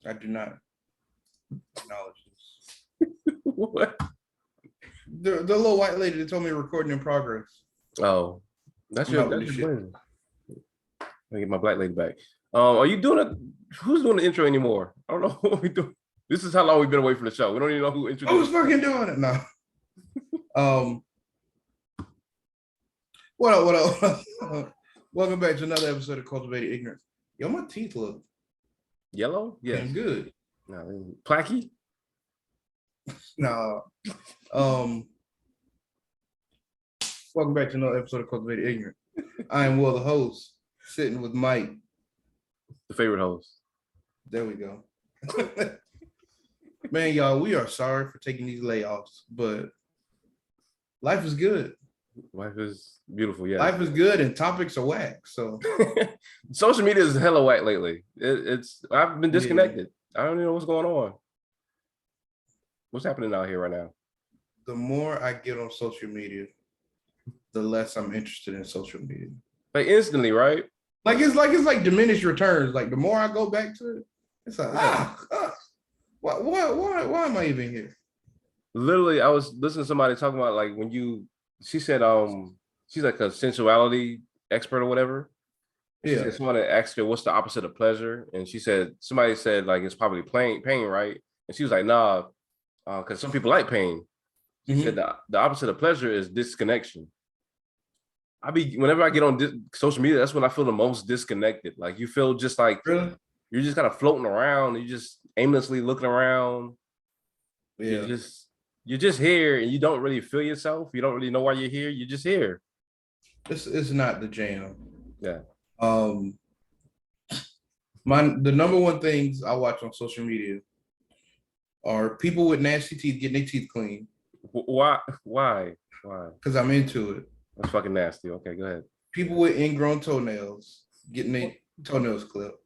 I do not acknowledge What? this. The little white lady that told me recording in progress. Oh, that's I'm your not with that's this your shit. blessing. Let me get my black lady back. Are you doing a who's doing the intro anymore? I don't know what we do. This is how long we've been away from the show. We don't even know who introduced. Who's fucking doing it now? What up? What up? Welcome back to another episode of Cultivated Ignorance. Yo, my teeth look Yellow? Yes. good. No, placky? Nah. Welcome back to another episode of Cultivated Ignorance. I am Will, the host, sitting with Mike. The favorite host. There we go. Man, y'all, we are sorry for taking these layoffs, but life is good. Life is beautiful, yeah. Life is good and topics are whack. So social media is hella whack lately. I've been disconnected. Yeah. I don't even know what's going on. What's happening out here right now? The more I get on social media, the less I'm interested in social media. Like instantly, right? It's like diminished returns. Like the more I go back to it, it's like why am I even here? Literally, I was listening to somebody talking about like she said she's like a sensuality expert or whatever. She said somebody asked her what's the opposite of pleasure, and somebody said like it's probably pain, right? And she was like, nah, because some people like pain. She said the opposite of pleasure is disconnection. Whenever I get on social media, that's when I feel the most disconnected. Like you feel just like you're just kind of floating around. You're just aimlessly looking around. Yeah. You're just here and you don't really feel yourself. You don't really know why you're here. You're just here. It's not the jam. Yeah. The number one things I watch on social media are people with nasty teeth getting their teeth clean. Why? Because I'm into it. That's fucking nasty. Okay, go ahead. People with ingrown toenails getting their toenails clipped.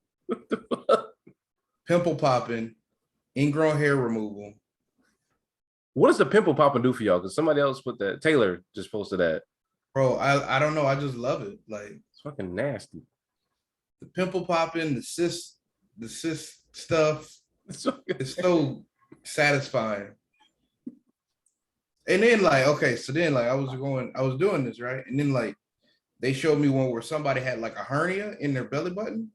Pimple popping, ingrown hair removal. What does the pimple popping do for y'all? Because somebody else put that. Taylor just posted that. Bro, I don't know. I just love it. Like it's fucking nasty. The pimple popping, the cyst stuff. It's so satisfying. And then I was doing this, right? And then like they showed me one where somebody had like a hernia in their belly button.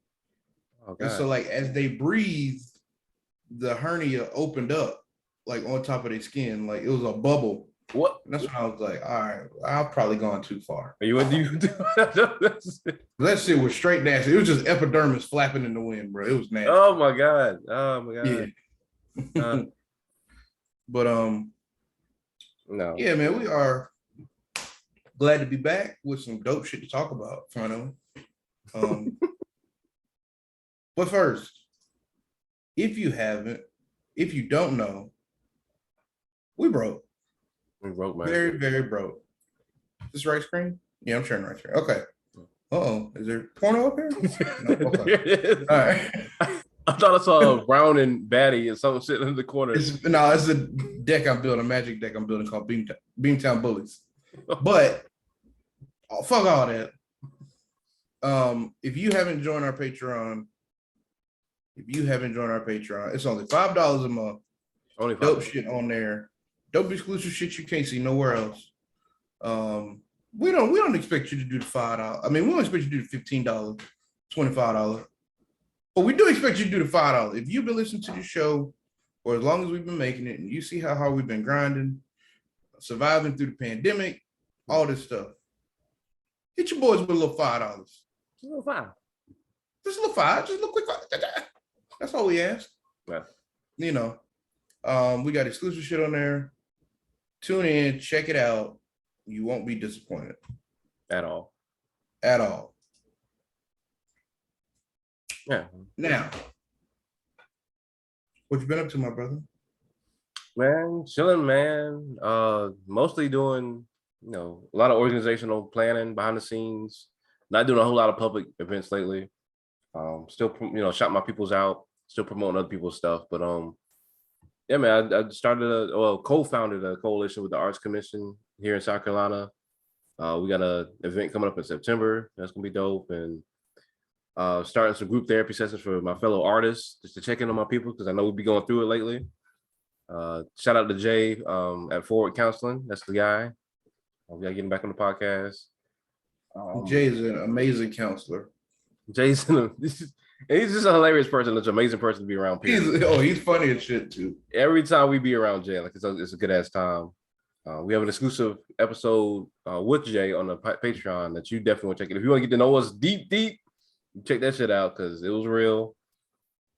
Oh, and so like as they breathed, the hernia opened up like on top of their skin, like it was a bubble. What? And that's when I was like, all right, I've probably gone too far. Are you that shit was straight nasty. It was just epidermis flapping in the wind, bro. It was nasty. Oh my god. Yeah. But no. Yeah, man, we are glad to be back with some dope shit to talk about finally. But first, if you don't know, we broke. We broke, man. Very, very broke. Is this right screen? Yeah, I'm sharing right screen. Okay. Uh-oh. Is there porno up here? No, okay. All right. I thought I saw Brown and Batty and something sitting in the corner. It's a deck I'm building, a magic deck I'm building called Beamtown Bullies. But fuck all that. If you haven't joined our Patreon, it's only $5 a month. Only $5. Dope shit on there. Dope exclusive shit you can't see nowhere else. We don't expect you to do the $5. I mean, we don't expect you to do the $15, $25. But we do expect you to do the $5. If you've been listening to the show for as long as we've been making it, and you see how hard we've been grinding, surviving through the pandemic, all this stuff, hit your boys with a little $5. Just a little $5. Just a little $5. Just a little quick $5. That's all we ask. Yeah. You know, we got exclusive shit on there. Tune in, check it out. You won't be disappointed. At all. Yeah. Now, what you been up to, my brother? Man, chilling, man. Mostly doing, a lot of organizational planning behind the scenes. Not doing a whole lot of public events lately. Still, shouting my peoples out. Still promoting other people's stuff. But yeah, man, I co-founded a coalition with the Arts Commission here in South Carolina. We got an event coming up in September. That's gonna be dope. And Starting some group therapy sessions for my fellow artists, just to check in on my people because I know we'll be going through it lately. Shout out to Jay at Forward Counseling. That's the guy. We got getting back on the podcast. Jay is an amazing counselor. Jason, he's just a hilarious person. It's an amazing person to be around. He's funny as shit too. Every time we be around Jay, like it's a good ass time. We have an exclusive episode with Jay on the Patreon that you definitely want to check it. If you want to get to know us deep, check that shit out because it was real.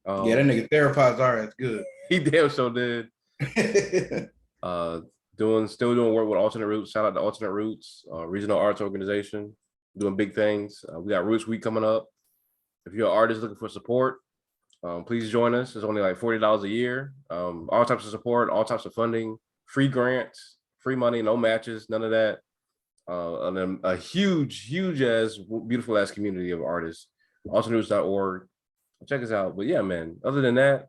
Yeah, that nigga therapized our ass good. He damn sure did. Still doing work with Alternate Roots. Shout out to Alternate Roots, regional arts organization, doing big things. We got Roots Week coming up. If you're an artist looking for support, please join us. It's only like $40 a year. All types of support, all types of funding, free grants, free money, no matches, none of that. And then a huge ass, beautiful ass community of artists. AlternateRoots.org. Check us out. But yeah, man, other than that,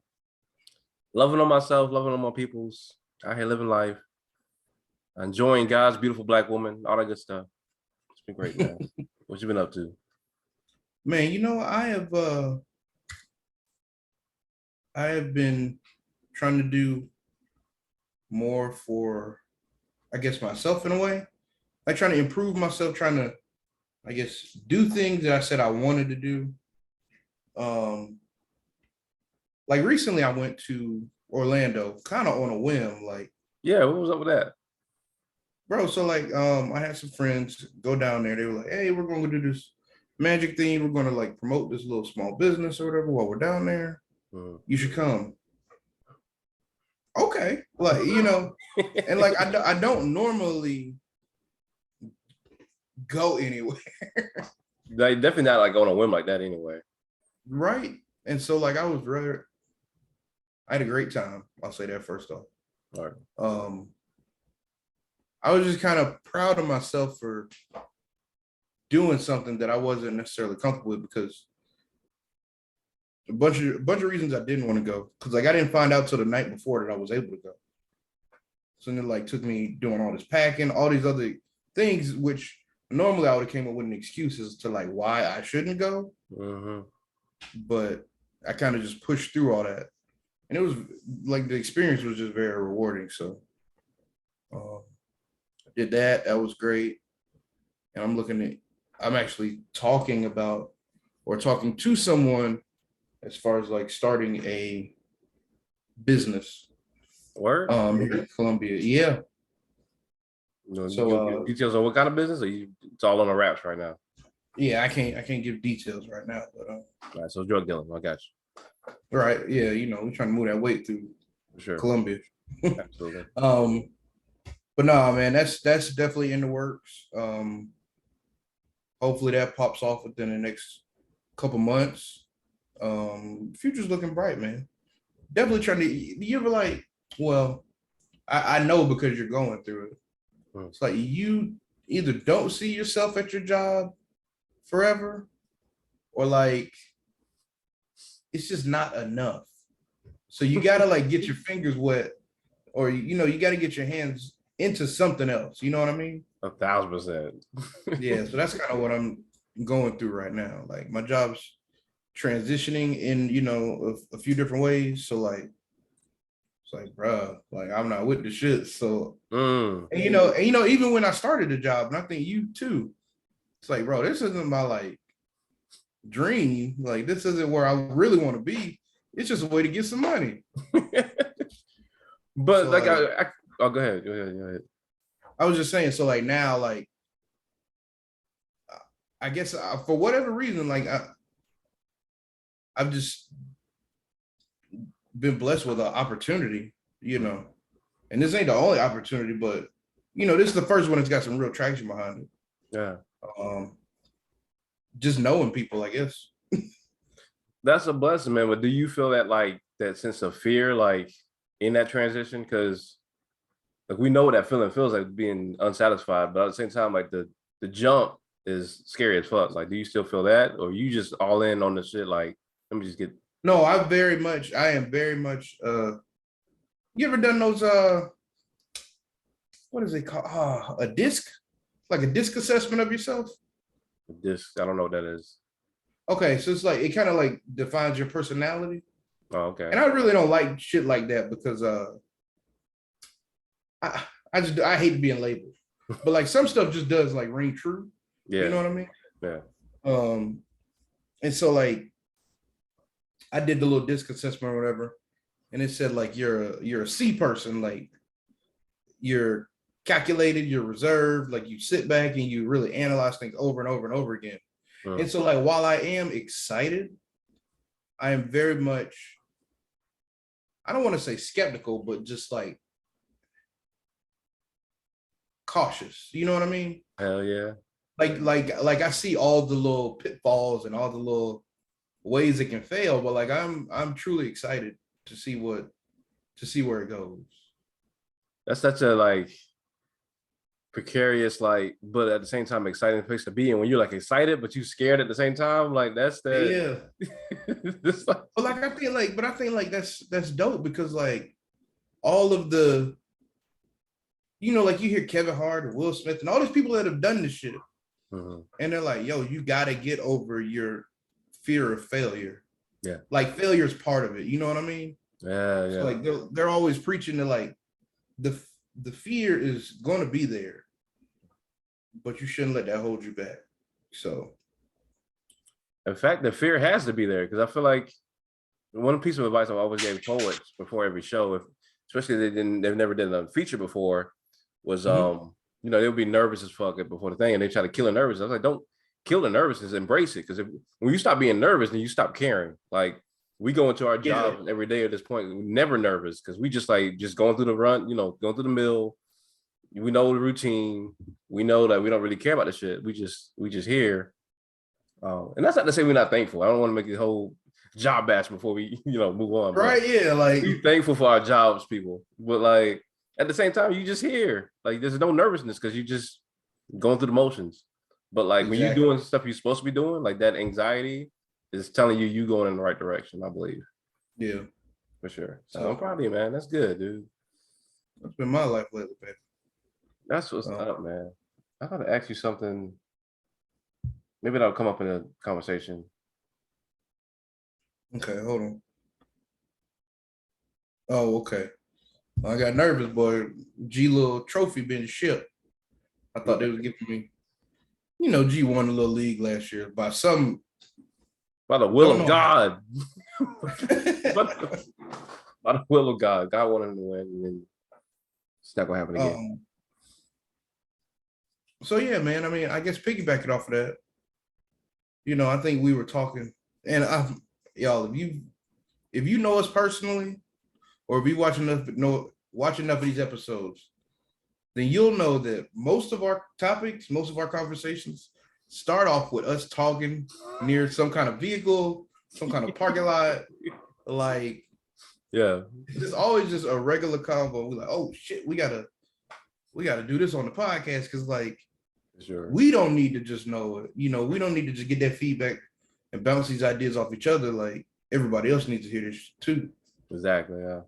loving on myself, loving on my peoples, out here living life, enjoying God's beautiful black woman, all that good stuff. It's been great, man. What you been up to? Man, I have been trying to do more for, I guess, myself in a way. Like trying to improve myself, trying to, I guess, do things that I said I wanted to do. Like recently I went to Orlando kind of on a whim, like. Yeah, what was up with that? Bro, so like I had some friends go down there. They were like, hey, we're gonna do this magic thing. We're gonna like promote this little small business or whatever while we're down there. You should come. Okay. Like, and like I don't normally go anywhere. Like definitely not like on a whim like that anyway. Right. And so like I had a great time. I'll say that first off. All right. I was just kind of proud of myself for doing something that I wasn't necessarily comfortable with because a bunch of reasons I didn't want to go. Because like I didn't find out till the night before that I was able to go. So then it like took me doing all this packing, all these other things, which normally I would have came up with an excuse as to like why I shouldn't go. But I kind of just pushed through all that. And it was like the experience was just very rewarding. So I did that. That was great. And I'm actually talking to someone as far as like starting a business. Word? Here in Columbia. Yeah. So details on what kind of business, or it's all on the wraps right now? Yeah, I can't give details right now, but all right, so drug dealing, I got you. Right. Yeah, we're trying to move that weight through Columbia. Absolutely. But no, man, that's definitely in the works. Hopefully that pops off within the next couple months. Future's looking bright, man. Definitely trying to. You ever like? Well, I know because you're going through it. It's like you either don't see yourself at your job forever, or like it's just not enough. So you gotta like get your fingers wet, or you gotta get your hands into something else. You know what I mean? 1,000%. Yeah, so that's kind of what I'm going through right now. Like my job's transitioning in a few different ways. So like it's like, bruh, like I'm not with the shit. So and even when I started the job, and I think you too, it's like, bro, this isn't my like dream. Like this isn't where I really want to be. It's just a way to get some money. But so, like go ahead. I was just saying, so like now, like I guess for whatever reason, like I've just been blessed with an opportunity, and this ain't the only opportunity, but this is the first one that's got some real traction behind it. Yeah. Just knowing people, I guess. That's a blessing, man. But do you feel that like that sense of fear, like in that transition? Because like we know what that feeling feels like, being unsatisfied, but at the same time, like the jump is scary as fuck. Like, do you still feel that, or you just all in on the shit? Like, let me just get. No, I am very much. You ever done those? What is it called? A disc, like a disc assessment of yourself. A disc. I don't know what that is. Okay, so it's like it kind of like defines your personality. Oh, okay. And I really don't like shit like that because I I hate being labeled. But like some stuff just does like ring true. You know Yeah. what I mean? Yeah. Um and so like I did the little disc assessment or whatever, and it said like you're a C person, like you're calculated, you're reserved, like you sit back and you really analyze things over and over and over again. And so like while I am excited, I am very much, I don't want to say skeptical, but just like cautious. You know what I mean? Hell yeah. Like I see all the little pitfalls and all the little ways it can fail, but like I'm truly excited to see where it goes. That's such a like precarious, like, but at the same time exciting place to be in. When you're like excited, but you scared at the same time, like that's that. Yeah. This like, But like I think like that's dope because like all of the, you know, like you hear Kevin Hart and Will Smith and all these people that have done this shit, and they're like, yo, you gotta get over your fear of failure. yeah, Like failure is part of it. You know what I mean? yeah, So yeah. like they're always preaching to like the the fear is gonna be there, but you shouldn't let that hold you back. So In fact, the fear has to be there because I feel like one piece of advice I always gave poets before every show, if especially they've never done a feature before, was you know, they'll be nervous as fuck before the thing and they try to kill the nervousness. I was like, don't kill the nervousness, embrace it. Because when you stop being nervous, then you stop caring. Like we go into our yeah, jobs every day at this point, we're never nervous because we just like just going through the run, you know, going through the mill. We know the routine. We know that we don't really care about the shit. We just here. And that's not to say we're not thankful. I don't want to make the whole job bash before we, you know, move on. But right, yeah, like we thankful for our jobs, people. But like at the same time, you just here. Like there's no nervousness because you just going through the motions. But like when you're exactly, doing stuff you're supposed to be doing, like that anxiety is telling you going in the right direction, I believe. yeah. For sure. So I'm So proud of you, man. That's good, dude. that's been my life lately, baby. That's what's up, man. I gotta ask you something. Maybe that'll come up in a conversation. Okay, hold on. Oh, okay. I got nervous, boy. G little trophy been shipped. I thought they was giving me, you know, G won a little league last year by some, By the will don't of know how. God. By the will of God. God wanted him to win, and then it's not gonna happen again. So yeah, man. I mean, I guess piggybacking off of that, you know, I think we were talking, and y'all, if you know us personally, or if you watch enough of these episodes, then you'll know that most of our topics, most of our conversations start off with us talking near some kind of vehicle, some kind of parking lot. Like, Yeah. it's always just a regular convo. We're like, oh shit, we gotta do this on the podcast because like Sure. we don't need to just know it. You know, we don't need to just get that feedback and bounce these ideas off each other. Like everybody else needs to hear this too. Exactly. Yeah.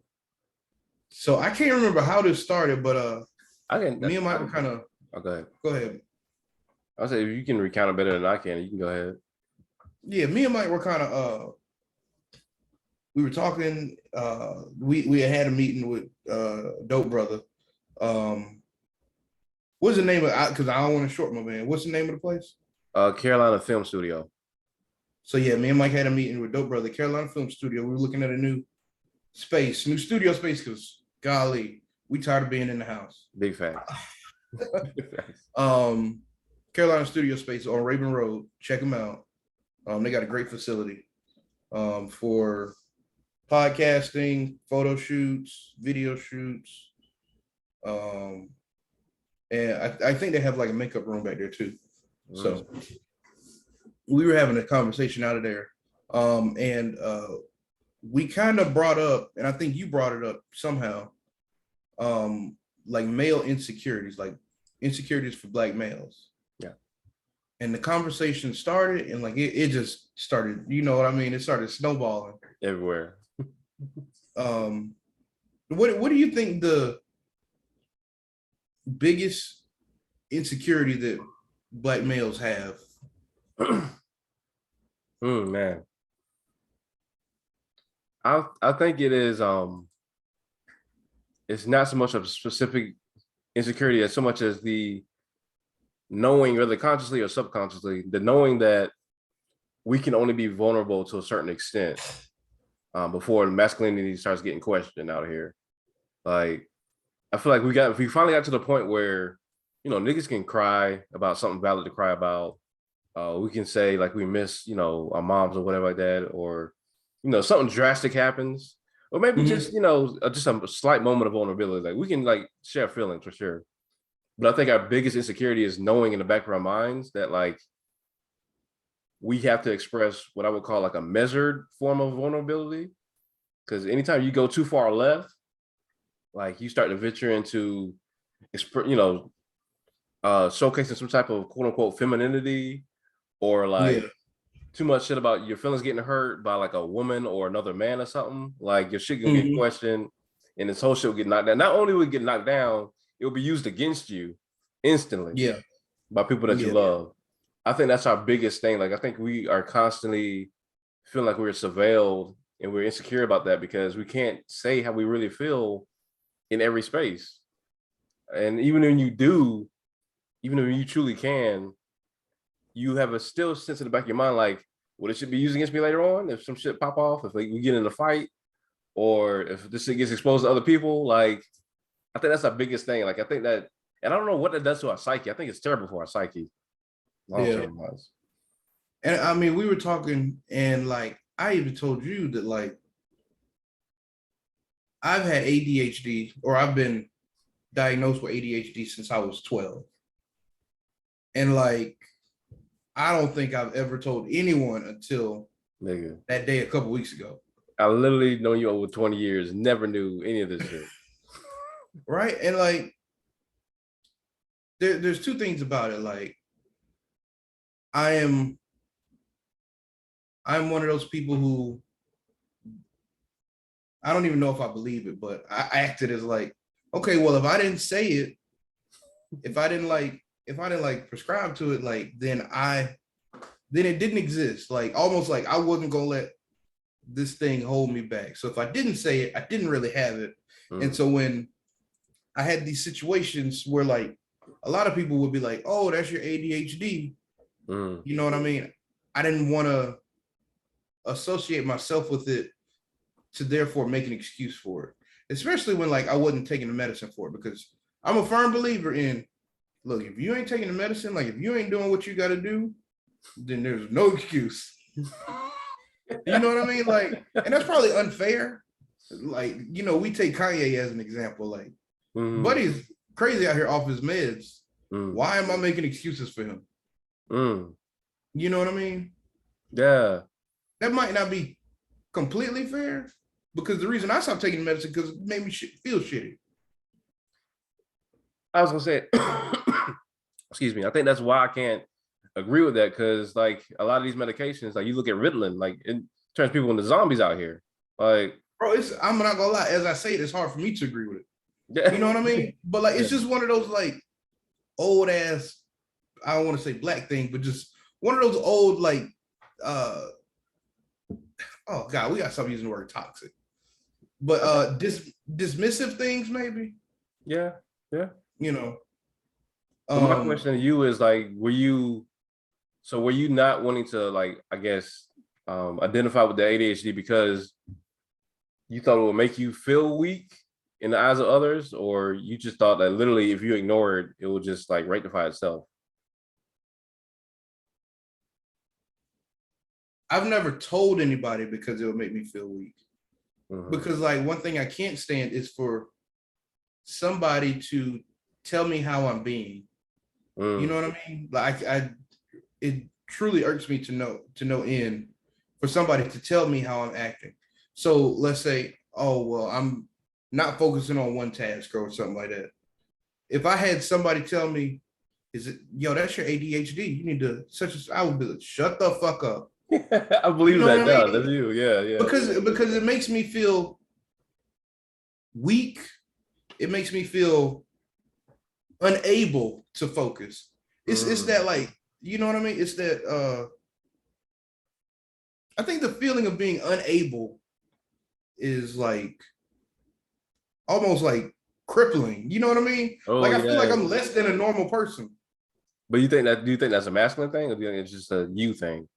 So I can't remember how this started, but I can. me and Mike were kind of, Oh, go ahead. go ahead. I'll say if you can recount it better than I can, you can go ahead. Yeah, me and Mike were kind of we were talking, we had a meeting with Dope Brother. What's the name of, because I don't want to short my man. What's the name of the place? Carolina Film Studio. So yeah, me and Mike had a meeting with Dope Brother, Carolina Film Studio. We were looking at a new studio space, because golly, we tired of being in the house. Big facts. Carolina Studio Space on Raven Road. Check them out. They got a great facility for podcasting, photo shoots, video shoots. And I think they have like a makeup room back there too. So we were having a conversation out of there. And we kind of brought up, and I think you brought it up somehow, like male insecurities, like insecurities for Black males. Yeah. And the conversation started, and like it just started, you know what I mean? It started snowballing everywhere. What do you think the biggest insecurity that Black males have? Man, I think it is. It's not so much of a specific insecurity as so much as the knowing, whether consciously or subconsciously, the knowing that we can only be vulnerable to a certain extent before masculinity starts getting questioned out here. Like, I feel like we finally got to the point where, niggas can cry about something valid to cry about. We can say like we miss, our moms or whatever like that, or, something drastic happens, or maybe just, just a slight moment of vulnerability. Like we can like share feelings for sure. But I think our biggest insecurity is knowing in the back of our minds that like we have to express what I would call like a measured form of vulnerability. Because anytime you go too far left, like you start to venture into, showcasing some type of quote unquote femininity, or like Yeah. too much shit about your feelings getting hurt by like a woman or another man or something. Like your shit gonna get Mhm. questioned, and this whole shit will get knocked down. Not only will it get knocked down, it will be used against you instantly Yeah. by people that you Yeah. love. I think that's our biggest thing. Like I think we are constantly feeling like we're surveilled and we're insecure about that because we can't say how we really feel in every space. And even when you do, even when you truly can, you have a still sense in the back of your mind, like, well, it should be used against me later on if some shit pop off, if like, we get in a fight, or if this shit gets exposed to other people. Like, I think that's our biggest thing. Like, I think that, and I don't know what that does to our psyche. I think it's terrible for our psyche, long Yeah. term wise. And I mean, we were talking, and like I even told you that like I've had ADHD, or I've been diagnosed with ADHD since I was 12. And like I don't think I've ever told anyone until Nigga, that day a couple weeks ago. I literally know you over 20 years, never knew any of this shit. Right. And like there's two things about it. Like I am I'm one of those people who I don't even know if I believe it, but I acted as like, okay, well, if I didn't say it, if I didn't like prescribe to it, like then it didn't exist. Like almost like I wasn't gonna let this thing hold me back. So if I didn't say it, I didn't really have it. And so when I had these situations where like a lot of people would be like, oh, that's your ADHD. You know what I mean? I didn't want to associate myself with it to therefore make an excuse for it, especially when like I wasn't taking the medicine for it, because I'm a firm believer in, look, if you ain't taking the medicine, like if you ain't doing what you got to do, then there's no excuse. You know what I mean? Like, and that's probably unfair. Like, we take Kanye as an example. Like, Buddy's crazy out here off his meds. Why am I making excuses for him? You know what I mean? Yeah. That might not be completely fair, because the reason I stopped taking medicine because it made me feel shitty. I was gonna say, excuse me. I think that's why I can't agree with that, because like a lot of these medications, like you look at Ritalin, like it turns people into zombies out here. Like, bro, I'm not gonna lie. As I say it, it's hard for me to agree with it. yeah. You know what I mean? But like, it's just one of those like old ass. I don't want to say black thing, but just one of those old like. Oh God, we got to stop using the word toxic. But dismissive things, maybe. Yeah. You know. But my question to you is like, were you not wanting to, like, I guess, identify with the ADHD because you thought it would make you feel weak in the eyes of others, or you just thought that literally if you ignore it, it will just like rectify itself? I've never told anybody because it would make me feel weak. Because like one thing I can't stand is for somebody to tell me how I'm being. You know what I mean? Like it truly irks me to no end for somebody to tell me how I'm acting. So let's say, oh well, I'm not focusing on one task or something like that. If I had somebody tell me, is it, yo, that's your ADHD, you need to such as, I would be like, shut the fuck up. I believe You know that what I now. mean? That's you. Yeah. Because it makes me feel weak. It makes me feel unable to focus. It's that like, you know what I mean? It's that I think the feeling of being unable is like almost like crippling. You know what I mean? Oh Like I feel like yeah. I'm less than a normal person. But do you think that's a masculine thing, or do you think it's just a you thing?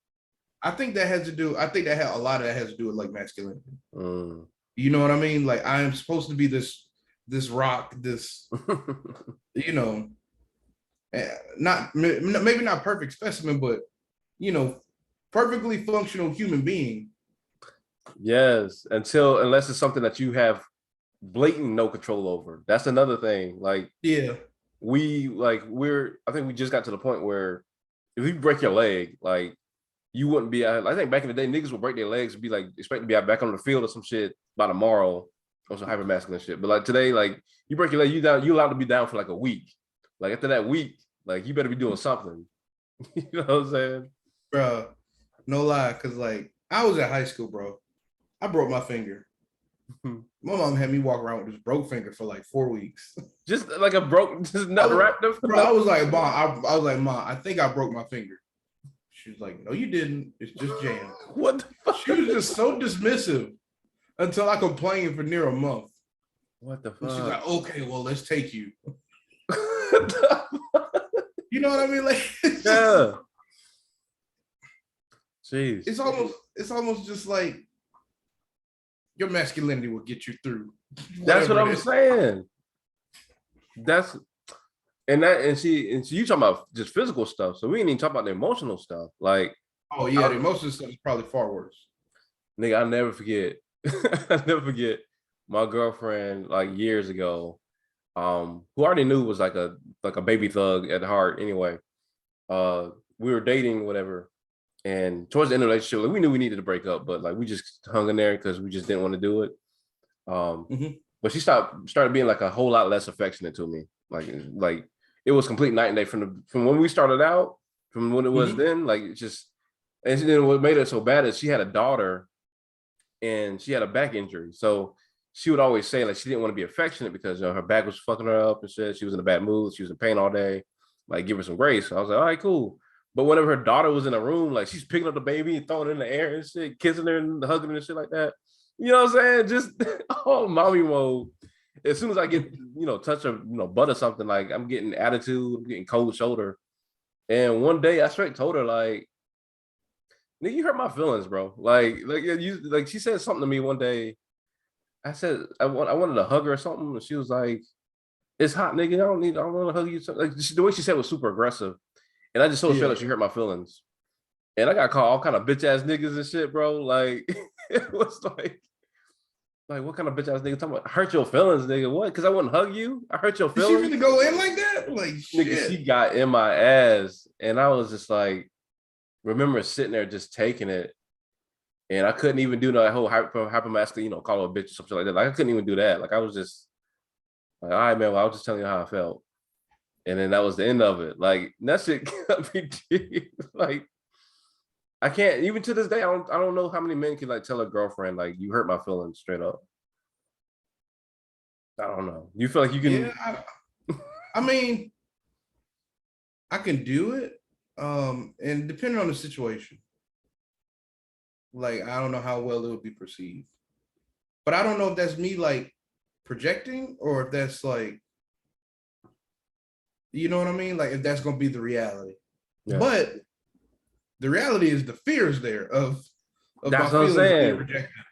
I think that has to do. I think that a lot of that has to do with like masculinity. Mm. You know what I mean? Like I am supposed to be this rock, this you know, not maybe not perfect specimen, but you know, perfectly functional human being. Yes, unless it's something that you have blatant no control over. That's another thing. Like Yeah, I think we just got to the point where if you break your leg, like you wouldn't be out. I think back in the day, niggas would break their legs and be like expect to be out back on the field or some shit by tomorrow or some hyper masculine shit. But like today, like you break your leg, you allowed to be down for like a week. Like after that week, like you better be doing something. You know what I'm saying? bro. No lie, because like I was at high school, bro. I broke my finger. My mom had me walk around with this broke finger for like 4 weeks. Just like a broke, just I not was, wrapped up. bro, I was like, Mom, I was like, Mom, I think I broke my finger. She was like, no, you didn't. It's just jammed. What the fuck? She was just so dismissive until I complained for near a month. What the And she's fuck? like, okay, well, let's take you. You know what I mean? Like, Yeah. Jeez. it's almost just like your masculinity will get you through. That's what Whatever it I'm is. saying. That's and see you talking about just physical stuff. So we ain't even talk about the emotional stuff. Like, Oh yeah, the emotional stuff is probably far worse. nigga, I'll never forget. I'll never forget my girlfriend like years ago, who I already knew was like a baby thug at heart anyway. We were dating, whatever. And towards the end of the relationship, like, we knew we needed to break up, but like we just hung in there because we just didn't want to do it. But she started being like a whole lot less affectionate to me. Like it was complete night and day from when we started out, from when it was then. Like it just, and then what made it so bad is she had a daughter, and she had a back injury. So she would always say like she didn't want to be affectionate because her back was fucking her up and shit. She was in a bad mood. She was in pain all day. Like give her some grace. So I was like, all right, cool. But whenever her daughter was in a room, like she's picking up the baby and throwing it in the air and shit, kissing her and hugging her and shit like that. You know what I'm saying? Just all mommy mode. As soon as I get, touch her, butt or something, like I'm getting attitude, I'm getting cold shoulder. And one day I straight told her, like, nigga, you hurt my feelings, bro. Like she said something to me one day. I said I wanted to hug her or something, and she was like, "It's hot, nigga. I don't want to hug you." Like the way she said was super aggressive, and I just so felt like she hurt my feelings. And I got called all kind of bitch ass niggas and shit, bro. Like it was like what kind of bitch ass nigga talking about? Hurt your feelings, nigga? What? Because I wouldn't hug you? I hurt your Did she feelings? really go in like that? Like Nigga, shit. she got in my ass, and I was just like, remember sitting there just taking it. And I couldn't even do that whole hypermasculine, call her a bitch or something like that. Like I couldn't even do that. Like I was just like, all right, man. Well, I was just telling you how I felt, and then that was the end of it. Like that shit got me deep. Like I can't even to this day. I don't know how many men can like tell a girlfriend like you hurt my feelings straight up. I don't know. You feel like you can? Yeah, I mean, I can do it. And depending on the situation, like I don't know how well it would be perceived. But I don't know if that's me like projecting or if that's like, you know what I mean? Like if that's gonna be the reality. Yeah. But the reality is the fear is there of that's my what I'm feelings being saying. rejected.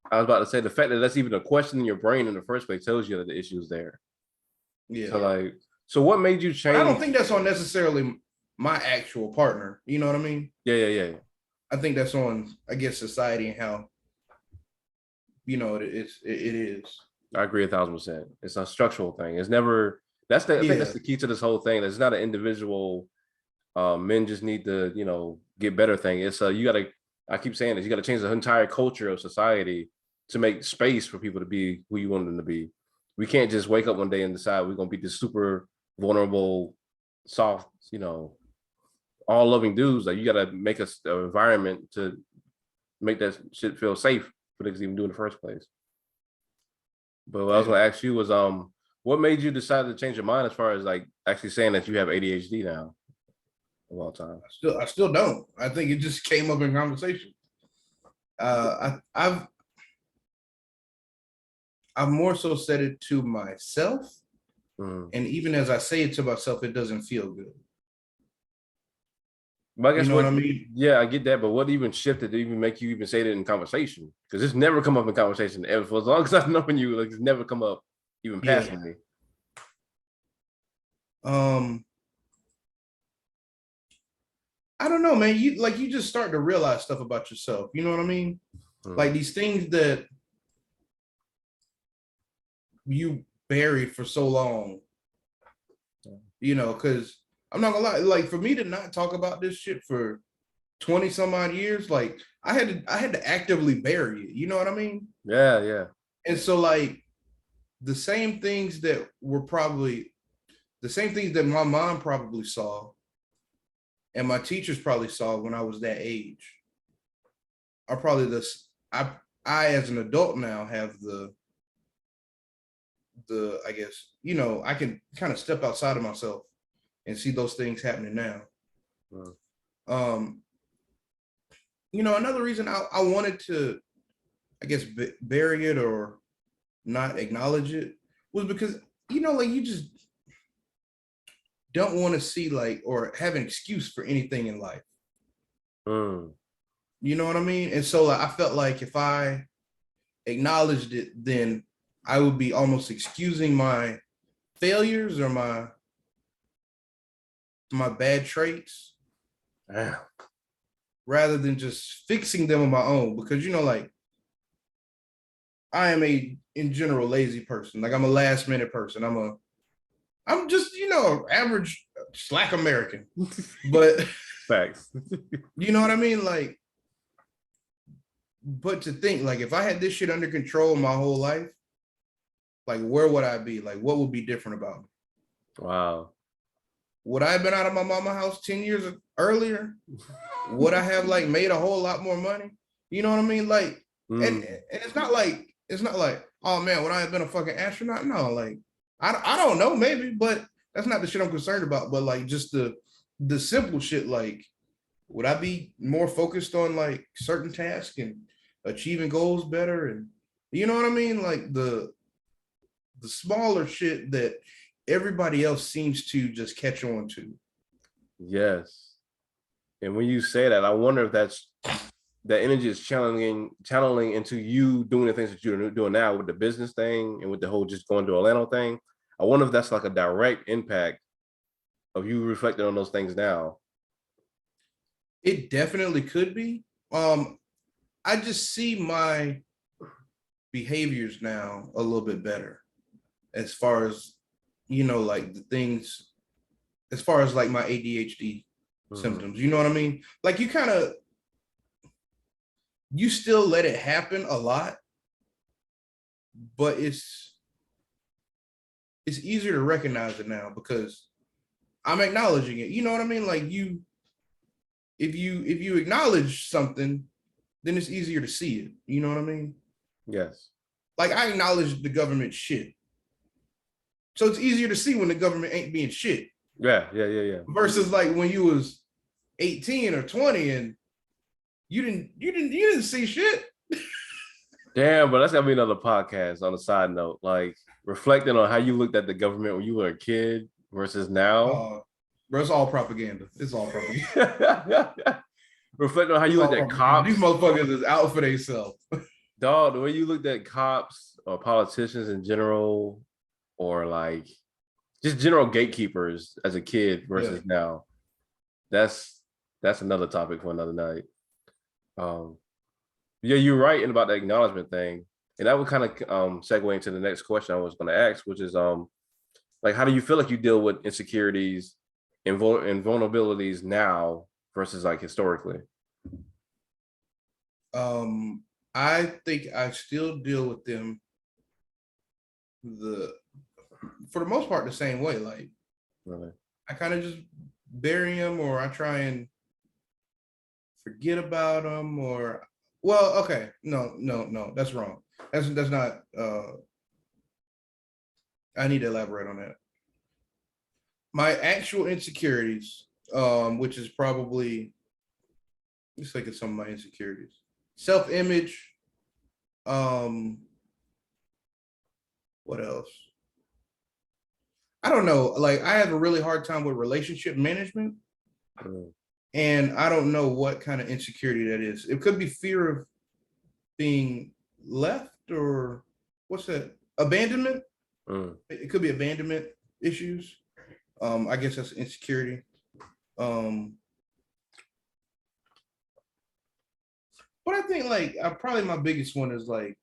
I was about to say the fact that that's even a question in your brain in the first place tells you that the issue is there. Yeah. So what made you change? But I don't think that's on necessarily my actual partner. You know what I mean? Yeah. I think that's on, I guess, society and how, it is. I agree 1,000%. It's a structural thing. It's never. I think that's the key to this whole thing. It's not an individual. Men just need to get better thing. It's you gotta. I keep saying this. You gotta change the entire culture of society to make space for people to be who you want them to be. We can't just wake up one day and decide we're gonna be this super vulnerable, soft, all loving dudes. Like you gotta make an environment to make that shit feel safe for niggas to even do in the first place. But what I was gonna ask you was what made you decide to change your mind as far as like actually saying that you have ADHD now of all time? I still don't. I think it just came up in conversation. I've more so said it to myself, and even as I say it to myself, it doesn't feel good. But I You guess know what I mean? yeah, I get that. But what even shifted to even make you even say that in conversation? Because it's never come up in conversation ever. For as long as I've known you, like it's never come up even Yeah. passingly. I don't know, man. You just start to realize stuff about yourself. You know what I mean? Like these things that you buried for so long. You know, because I'm not gonna lie, like for me to not talk about this shit for 20 some odd years, like I had to actively bury it. You know what I mean? Yeah, yeah. And so like the same things that my mom probably saw and my teachers probably saw when I was that age are probably this. I as an adult now have the I guess, you know, I can kind of step outside of myself and see those things happening now. Um, you know, another reason I wanted to, I guess, bury it or not acknowledge it was because, you know, like you just don't want to see like or have an excuse for anything in life. You know what I mean? And so like, I felt like if I acknowledged it, then I would be almost excusing my failures or my bad traits. Damn. Rather than just fixing them on my own. Because, you know, like I am in general, lazy person. Like I'm a last minute person. I'm just, you know, average slack American. But Facts. you know what I mean? Like, but to think like if I had this shit under control my whole life, like where would I be? Like what would be different about me? Wow. Would I have been out of my mama house 10 years earlier? Would I have like made a whole lot more money? You know what I mean? Like, and it's not like, oh man, would I have been a fucking astronaut? No, like I don't know, maybe, but that's not the shit I'm concerned about. But like just the simple shit, like, would I be more focused on like certain tasks and achieving goals better? And you know what I mean? Like the smaller shit that everybody else seems to just catch on to. Yes. And when you say that, I wonder if that energy is channeling into you doing the things that you're doing now with the business thing and with the whole just going to Orlando thing. I wonder if that's like a direct impact of you reflecting on those things now. It definitely could be. I just see my behaviors now a little bit better as far as, you know, like the things, as far as like my ADHD symptoms, you know what I mean? Like you still let it happen a lot, but it's easier to recognize it now because I'm acknowledging it. You know what I mean? Like if you acknowledge something, then it's easier to see it. You know what I mean? Yes. Like I acknowledge the government shit. So it's easier to see when the government ain't being shit. Yeah. Versus like when you was 18 or 20 and you didn't see shit. Damn, but that's gotta be another podcast on a side note. Like reflecting on how you looked at the government when you were a kid versus now. Bro, it's all propaganda. It's all propaganda. Reflecting on how you looked at cops. These motherfuckers is out for themselves. Dog, the way you looked at cops or politicians in general, or like just general gatekeepers as a kid versus now. That's another topic for another night. Yeah, you're right about the acknowledgement thing. And that would kind of segue into the next question I was going to ask, which is like how do you feel like you deal with insecurities and vulnerabilities now versus like historically? I think I still deal with them for the most part the same way. Like really? I kind of just bury them, or I try and forget about them, or well, okay, no, that's wrong. That's not. I need to elaborate on that. My actual insecurities, which is probably, let's think of some of my insecurities. self-image. What else? I don't know. Like I have a really hard time with relationship management. And I don't know what kind of insecurity that is. It could be fear of being left or what's that? Abandonment. It could be abandonment issues. I guess that's insecurity. But I think like probably my biggest one is like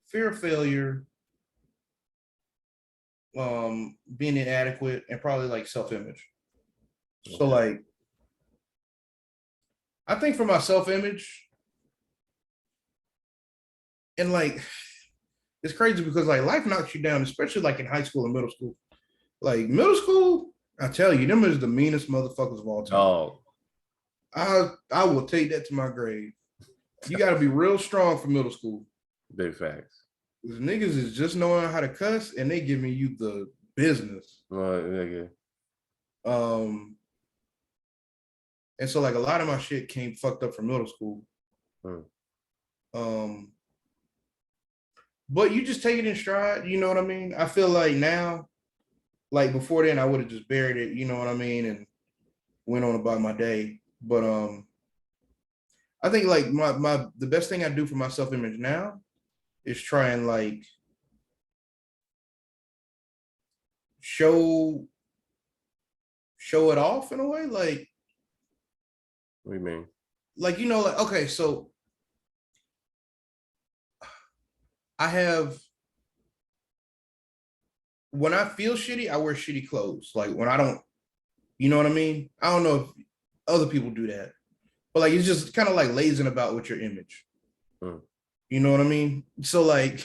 fear of failure, being inadequate, and probably like self-image. So like I think for my self-image, and like it's crazy because like life knocks you down, especially like in high school and middle school. Like middle school, I tell you, them is the meanest motherfuckers of all time. Oh, I will take that to my grave. You got to be real strong for middle school. big facts. Because niggas is just knowing how to cuss, and they giving you the business. Nigga. And so like a lot of my shit came fucked up from middle school. But you just take it in stride, you know what I mean? I feel like now, like before then, I would have just buried it, you know what I mean, and went on about my day. But I think like the best thing I do for my self-image now is try and like show it off in a way. Like, what do you mean? Like, you know, like, okay, so I have, when I feel shitty, I wear shitty clothes. Like when I don't, you know what I mean? I don't know if other people do that, but like, it's just kind of like lazing about with your image. You know what I mean? So like,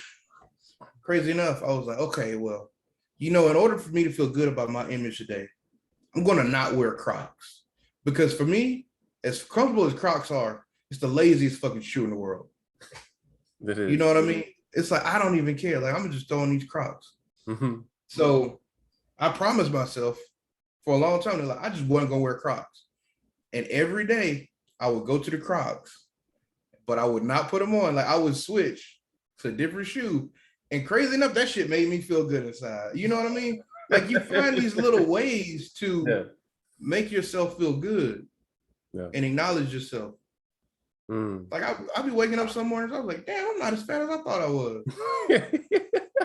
crazy enough, I was like, okay, well, you know, in order for me to feel good about my image today, I'm going to not wear Crocs. Because for me, as comfortable as Crocs are, it's the laziest fucking shoe in the world. You know what I mean? It's like, I don't even care. Like, I'm just throwing these Crocs. So I promised myself for a long time, that like, I just wasn't going to wear Crocs. And every day I would go to the Crocs, but I would not put them on. Like I would switch to a different shoe. And crazy enough, that shit made me feel good inside. You know what I mean? Like you find these little ways to make yourself feel good and acknowledge yourself. Like I'll be waking up some mornings, I was like, damn, I'm not as fat as I thought I was.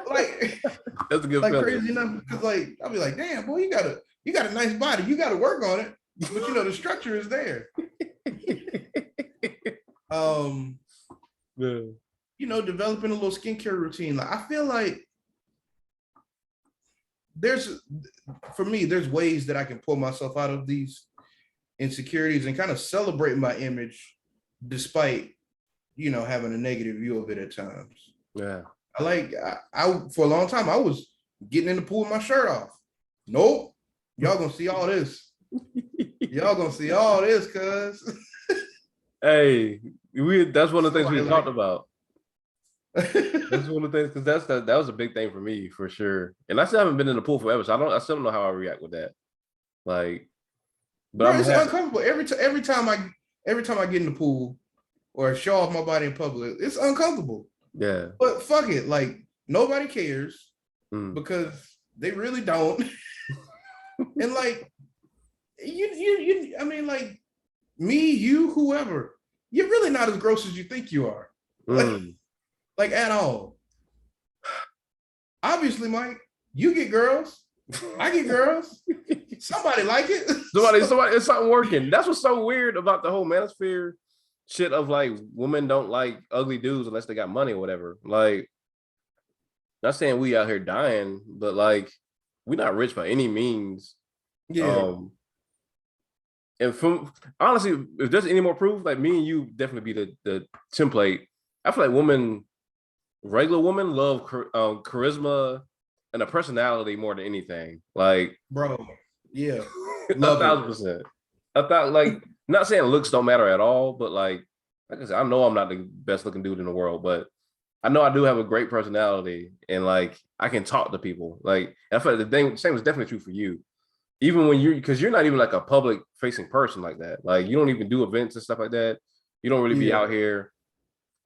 Like that's a good like feeling. Crazy enough, because like I'll be like, damn, boy, you got a nice body. You got to work on it, but you know the structure is there. You know, developing a little skincare routine. Like I feel like for me, there's ways that I can pull myself out of these insecurities and kind of celebrate my image despite, you know, having a negative view of it at times. I for a long time I was getting in the pool with my shirt off. Nope, y'all gonna see all this. Y'all gonna see all this, cuz. Hey, that's one of the things we talked about. That's one of the things, because that was a big thing for me for sure. And I still haven't been in the pool forever, so I still don't know how I react with that. Like, but bro, it's uncomfortable every time I get in the pool or show off my body in public. It's uncomfortable. Yeah. But fuck it, like nobody cares because they really don't. And like you I mean, like me, you, whoever, you're really not as gross as you think you are. Like at all. Obviously, Mike, you get girls. I get girls. Somebody like it. Somebody, it's something working. That's what's so weird about the whole manosphere shit of like women don't like ugly dudes unless they got money or whatever. Like, not saying we out here dying, but like we're not rich by any means. Yeah. And from honestly, if there's any more proof, like me and you definitely be the template. I feel like regular women love charisma and a personality more than anything. Like, bro, yeah, 1,000%. I thought, like, not saying looks don't matter at all, but like I said, I know I'm not the best looking dude in the world, but I know I do have a great personality, and like I can talk to people. Like, I feel like the same is definitely true for you. Even when because you're not even like a public facing person like that. Like, you don't even do events and stuff like that. You don't really be Yeah. out here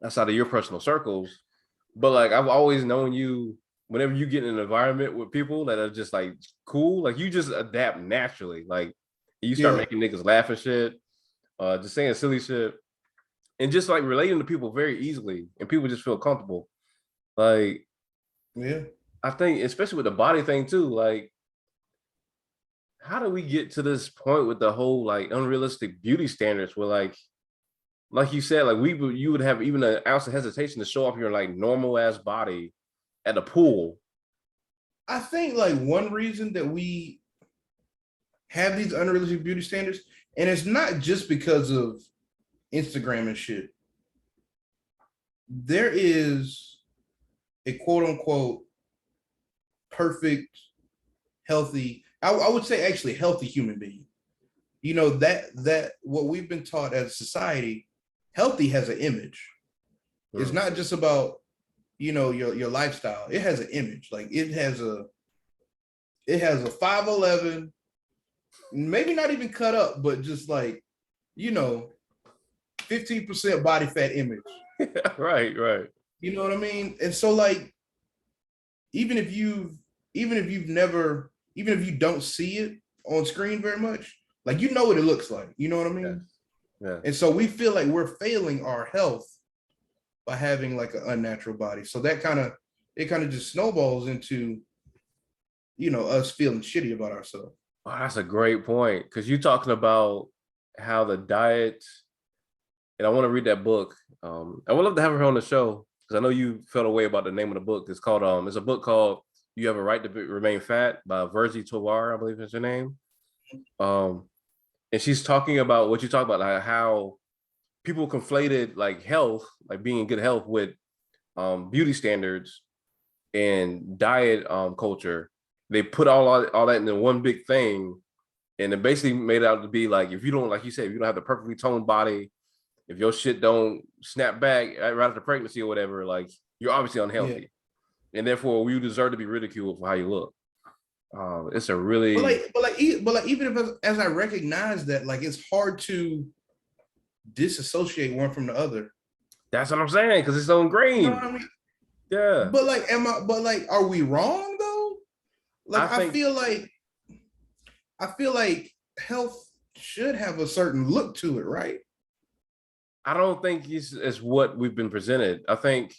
outside of your personal circles. But like I've always known you, whenever you get in an environment with people that are just like cool, like you just adapt naturally. Like you start Yeah. making niggas laugh and shit, just saying silly shit, and just like relating to people very easily, and people just feel comfortable. Like Yeah. I think, especially with the body thing too, like how do we get to this point with the whole like unrealistic beauty standards where like you said, like you would have even an ounce of hesitation to show off your like normal ass body at the pool. I think like one reason that we have these unrealistic beauty standards, and it's not just because of Instagram and shit. There is a quote unquote perfect, healthy, I would say actually healthy human being. You know, that what we've been taught as a society, healthy has an image. It's Mm. not just about, you know, your lifestyle. It has an image. Like it has a 5'11", maybe not even cut up, but just like, you know, 15% body fat image. Right, right. You know what I mean? And so like even if you've even if you've never even if you don't see it on screen very much, like you know what it looks like. You know what I Yes. mean? Yeah. And so we feel like we're failing our health by having like an unnatural body. So that kind of just snowballs into, you know, us feeling shitty about ourselves. Oh, that's a great point. Because you're talking about how the diet, and I want to read that book. I would love to have her on the show because I know you felt away about the name of the book. It's called it's a book called "You Have a Right to Remain Fat" by Virgie Tovar, I believe is her name. Um, and she's talking about what you talk about, like how people conflated like health, like being in good health, with beauty standards and diet culture. They put all that into one big thing, and it basically made it out to be like if you don't, like you said, if you don't have the perfectly toned body, if your shit don't snap back right after pregnancy or whatever, like you're obviously Yeah. unhealthy, and therefore you deserve to be ridiculed for how you look. It's a But really like, but like, even if as I recognize that, like, it's hard to disassociate one from the other. that's what I'm saying because it's so You know what ingrained. I mean? Yeah, But like, are we wrong though? I Like, I think feel like, I feel like health should have a certain look to it, right? I don't think it's what we've been presented. I think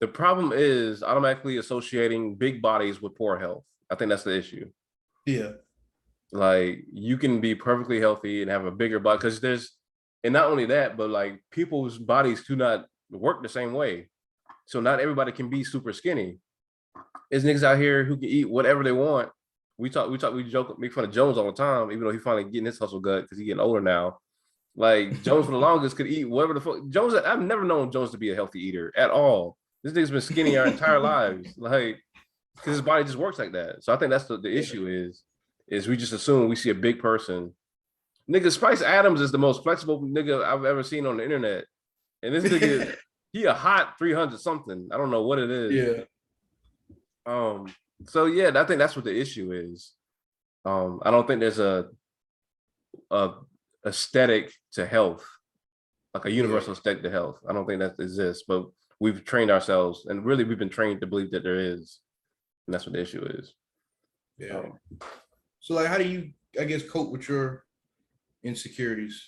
the problem is automatically associating big bodies with poor health. I think that's the issue. Yeah, Like you can be perfectly healthy and have a bigger body because and not only that, but like people's bodies do not work the same way. So not everybody can be super skinny. There's niggas out here who can eat whatever they want. We joke, make fun of Jones all the time, even though he finally getting his hustle gut because he's getting older now. Like Jones for the longest could eat whatever the fuck. Jones, I've never known Jones to be a healthy eater at all. This nigga's been skinny our entire lives, like because his body just works like that. So I think that's the yeah. issue is we just assume we see a big person. Nigga, Spice Adams is the most flexible nigga I've ever seen on the internet, and this nigga he a hot 300 something. I don't know what it is. Yeah, Um. So yeah, I think that's what the issue is. I don't think there's a aesthetic to health, like a yeah, universal aesthetic to health. I don't think that exists, but we've trained ourselves, and really we've been trained to believe that there is, and that's what the issue is. yeah. Um, So like, how do you, I guess, cope with your insecurities,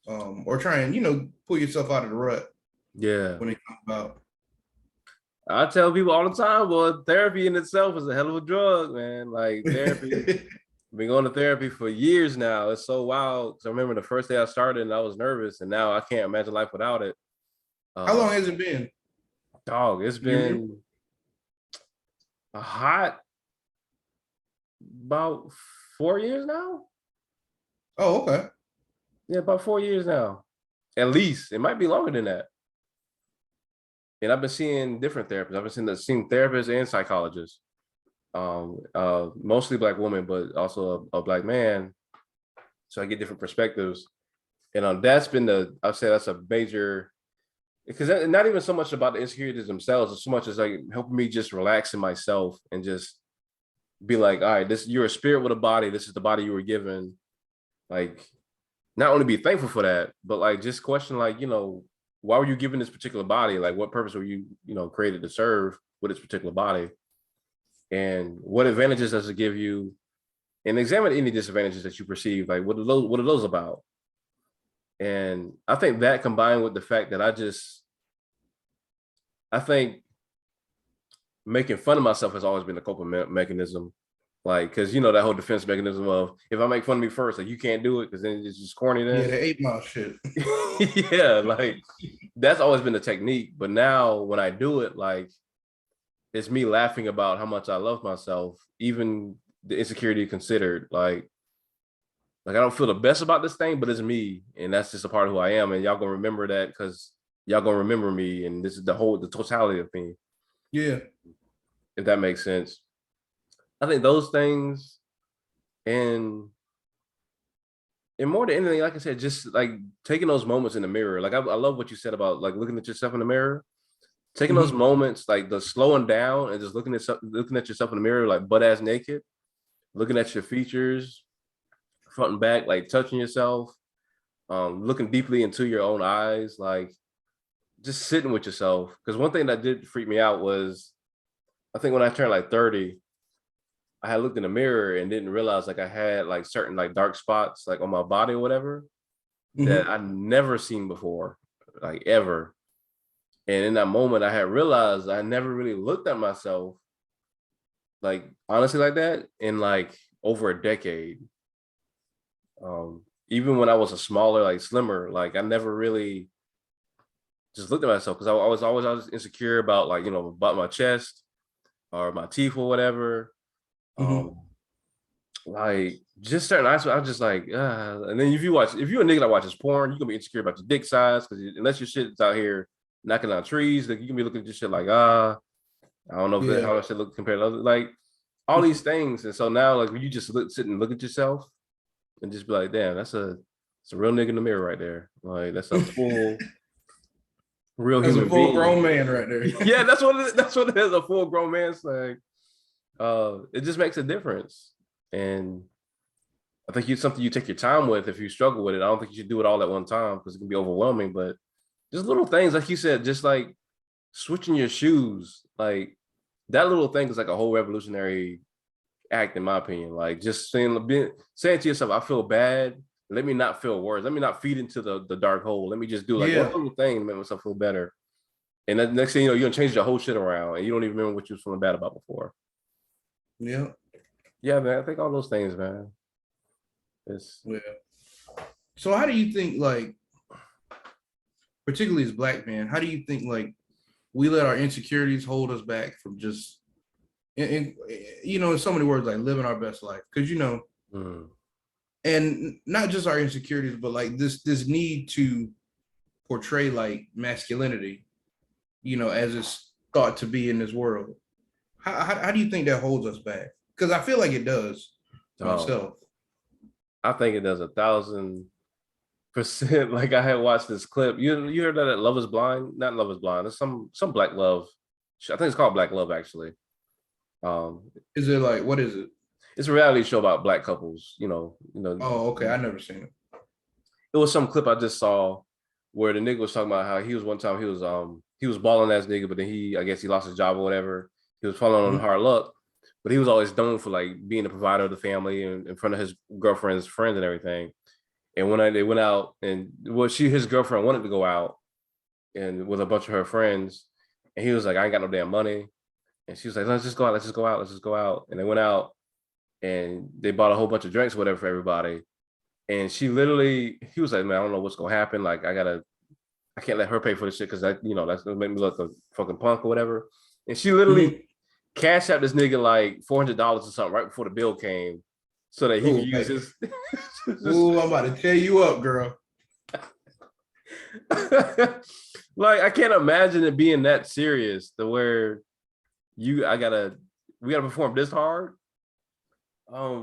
or try and, you know, pull yourself out of the rut yeah, when it comes about? I tell people all the time, well, therapy in itself is a hell of a drug, man. Like therapy, I've been going to therapy for years now. It's so wild. So I remember the first day I started and I was nervous, and now I can't imagine life without it. How Uh, long has it been? dog, it's You remember? been a hot about 4 years now. Oh, okay. Yeah, about 4 years now. At least it might be longer than that. And I've been seeing different therapists. I've been seeing therapists and psychologists. Mostly black women, but also a black man. So I get different perspectives. And that's been I'd say that's a major, because not even so much about the insecurities themselves, as so much as like helping me just relax in myself and just be like, all right, you're a spirit with a body. This is the body you were given. Like not only be thankful for that, but like just question like, why were you given this particular body? Like what purpose were you, created to serve with this particular body? And what advantages does it give you? And examine any disadvantages that you perceive. Like what are those about? And I think that combined with the fact that I think making fun of myself has always been a coping mechanism. Like, because that whole defense mechanism of if I make fun of me first, like you can't do it because then it's just corny. Then Yeah, the 8 Mile shit. yeah, like that's always been the technique. But now when I do it, like it's me laughing about how much I love myself, even the insecurity considered. Like I don't feel the best about this thing, but it's me, and that's just a part of who I am. And y'all gonna remember that because y'all gonna remember me, and this is the totality of me. Yeah. If that makes sense. I think those things, and more than anything, like I said, just like taking those moments in the mirror. Like I love what you said about like looking at yourself in the mirror, taking those moments, like the slowing down and just looking at yourself in the mirror, like butt ass naked, looking at your features, front and back, like touching yourself, looking deeply into your own eyes, like just sitting with yourself. Because one thing that did freak me out was, I think when I turned like 30, I had looked in the mirror and didn't realize like I had like certain like dark spots like on my body or whatever that I'd never seen before, like ever. And in that moment, I had realized I never really looked at myself like honestly like that in like over a decade. Even when I was a smaller, like slimmer, like I never really just looked at myself because I was always insecure about like about my chest or my teeth or whatever. Like just certain aspects, I was just like, and then if you're a nigga that watches porn, you gonna be insecure about your dick size because unless your shit's out here knocking down trees, like you can be looking at this shit like, I don't know if how I should look compared to others, like all these things. And so now, like when you just sit and look at yourself and just be like, damn, it's a real nigga in the mirror right there. Like that's a full real That's human a full being. grown man right there. Yeah, that's what it is, a full grown man. Like, it just makes a difference. And I think it's something you take your time with if you struggle with it. I don't think you should do it all at one time because it can be overwhelming. But just little things, like you said, just like switching your shoes, like that little thing is like a whole revolutionary act, in my opinion. Like just saying to yourself, I feel bad. Let me not feel worse. Let me not feed into the dark hole. Let me just do like one little thing to make myself feel better. And the next thing you know, you're gonna change the whole shit around and you don't even remember what you was feeling bad about before. Yeah. Yeah, man. I think all those things, man. Yeah. So how do you think, like, particularly as Black men, how do you think like we let our insecurities hold us back from just, in so many words, like living our best life? Because and not just our insecurities, but like this need to portray like masculinity, as it's thought to be in this world. How do you think that holds us back? Because I feel like it does myself. I think it does 1,000%. Like I had watched this clip. You heard that at Love Is Blind? Not Love Is Blind. It's some Black Love. I think it's called Black Love actually. Is it like, what is it? It's a reality show about Black couples. Oh, okay. I never seen it. It was some clip I just saw where the nigga was talking about how he was one time he was balling ass nigga, but then I guess he lost his job or whatever. He was falling on hard luck, but he was always known for like being a provider of the family and in front of his girlfriend's friends and everything. And when they went out and his girlfriend wanted to go out and with a bunch of her friends, and he was like, I ain't got no damn money. And she was like, let's just go out. And they went out and they bought a whole bunch of drinks or whatever for everybody. And he was like, man, I don't know what's gonna happen. Like I can't let her pay for this shit because that's gonna make me look a fucking punk or whatever. And she literally cashed out this nigga like $400 or something right before the bill came so that he could use his. Oh, I'm about to tear you up, girl. Like I can't imagine it being that serious to where we gotta perform this hard.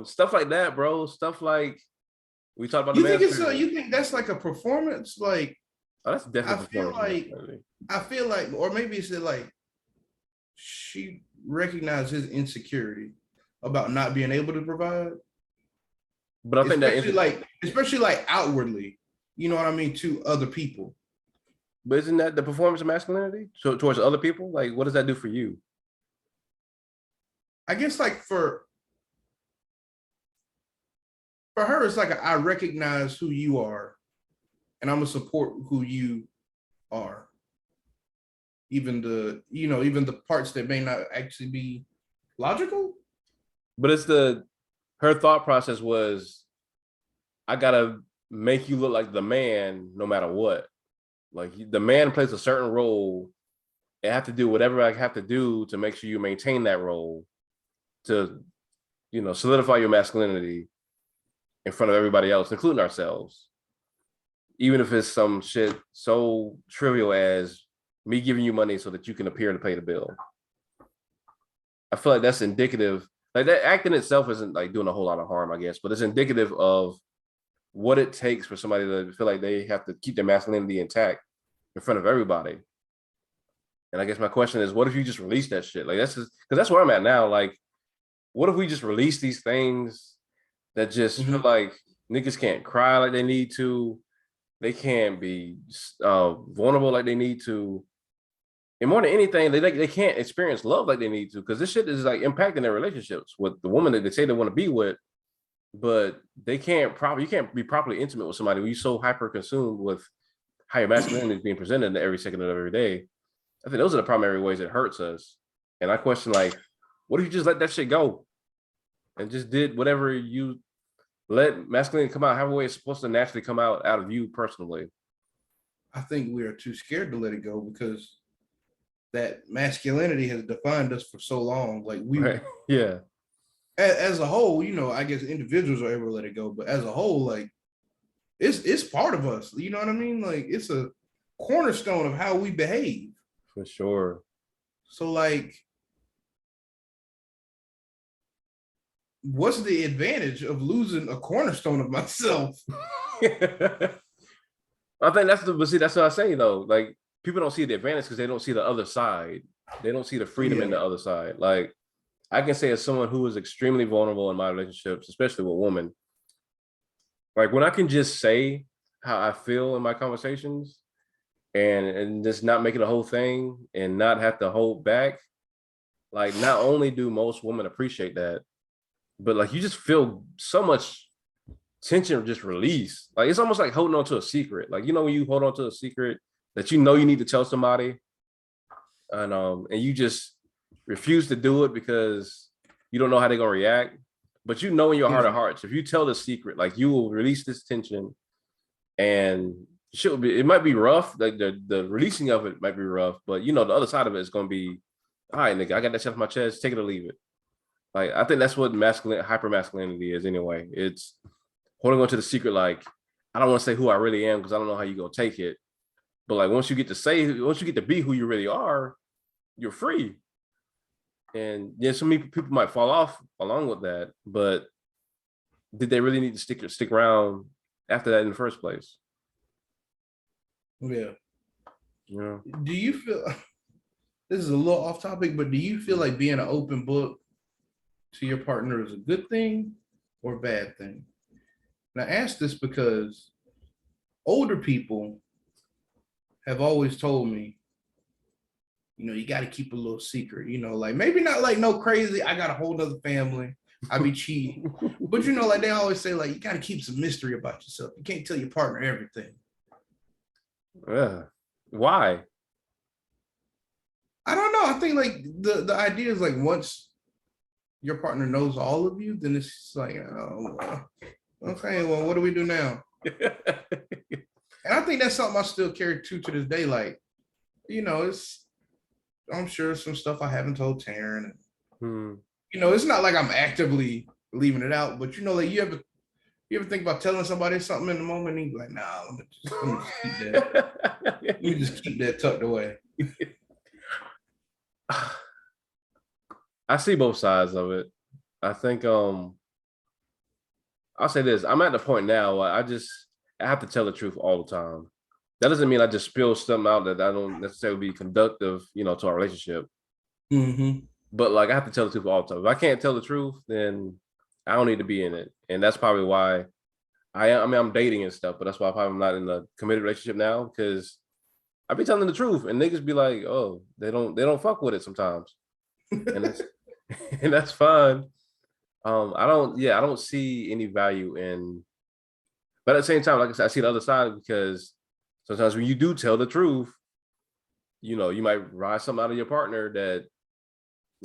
Stuff like that, bro. Stuff like we talked about. You think that's like a performance? Like, that's definitely. I feel like, or maybe it's like she recognized his insecurity about not being able to provide. But I think that, especially like outwardly, you know what I mean, to other people. but isn't that the performance of masculinity towards other people? Like, what does that do for you? I guess like for her, it's like I recognize who you are, and I'm gonna support who you are, even the parts that may not actually be logical. But her thought process was, I gotta make you look like the man no matter what. Like the man plays a certain role. I have to do whatever I have to do to make sure you maintain that role, to solidify your masculinity in front of everybody else, including ourselves. Even if it's some shit so trivial as me giving you money so that you can appear to pay the bill. I feel like that's indicative. Like that act in itself isn't like doing a whole lot of harm, I guess, but it's indicative of what it takes for somebody to feel like they have to keep their masculinity intact in front of everybody. And I guess my question is, what if you just release that shit? Like that's just because that's where I'm at now. Like, what if we just release these things that just feel like niggas can't cry like they need to, they can't be vulnerable like they need to, and more than anything, they can't experience love like they need to, because this shit is like impacting their relationships with the woman that they say they want to be with, but you can't be properly intimate with somebody when you're so hyper consumed with how your masculinity is being presented every second of every day. I think those are the primary ways it hurts us. And I question, like, what if you just let that shit go and just did whatever you let masculinity come out, however way it's supposed to naturally come out of you personally? I think we are too scared to let it go because that masculinity has defined us for so long. Like right. Yeah. As a whole, I guess individuals are able to let it go, but as a whole, like it's part of us. You know what I mean? Like it's a cornerstone of how we behave. For sure. So like, what's the advantage of losing a cornerstone of myself? I think that's what I say though. Like people don't see the advantage because they don't see the other side. They don't see the freedom in the other side. Like I can say as someone who is extremely vulnerable in my relationships, especially with women, like when I can just say how I feel in my conversations and just not make it a whole thing and not have to hold back, like not only do most women appreciate that, but like you just feel so much tension just release. Like it's almost like holding on to a secret. Like when you hold on to a secret that you need to tell somebody, and you just refuse to do it because you don't know how they're gonna react. But in your heart of hearts, if you tell the secret, like you will release this tension, and it might be rough. Like the releasing of it might be rough, but the other side of it is gonna be, all right, nigga, I got that shit off my chest, take it or leave it. Like I think that's what hyper masculinity is anyway. It's holding on to the secret, like I don't want to say who I really am because I don't know how you're gonna take it. But like once you get to be who you really are, you're free. And yeah, so many people might fall off along with that, but did they really need to stick around after that in the first place? Yeah. Yeah. Do you feel this is a little off topic, but do you feel like being an open book to your partner is a good thing or a bad thing? And I ask this because older people have always told me, you got to keep a little secret, like maybe not like no crazy, I got a whole other family, I be cheating. But like they always say, like, you got to keep some mystery about yourself. You can't tell your partner everything. Yeah. Why? I don't know. I think like the idea is like once your partner knows all of you, then it's like, oh, okay, well, what do we do now? And I think that's something I still carry to this day. Like, I'm sure some stuff I haven't told Taryn. It's not like I'm actively leaving it out, but like you ever think about telling somebody something in the moment and you're like, nah, let me just keep that. Let me just keep that tucked away. I see both sides of it. I think I'll say this. I'm at the point now where I have to tell the truth all the time. That doesn't mean I just spill something out that I don't necessarily be conductive, to our relationship. Mm-hmm. But like I have to tell the truth all the time. If I can't tell the truth, then I don't need to be in it. And that's probably why I mean, I'm dating and stuff, but that's why I'm not in a committed relationship now, because I be telling the truth and niggas be like, oh, they don't fuck with it sometimes. And that's and that's fine. I don't see any value in, but at the same time, like I said, I see the other side, because sometimes when you do tell the truth, you might rise something out of your partner that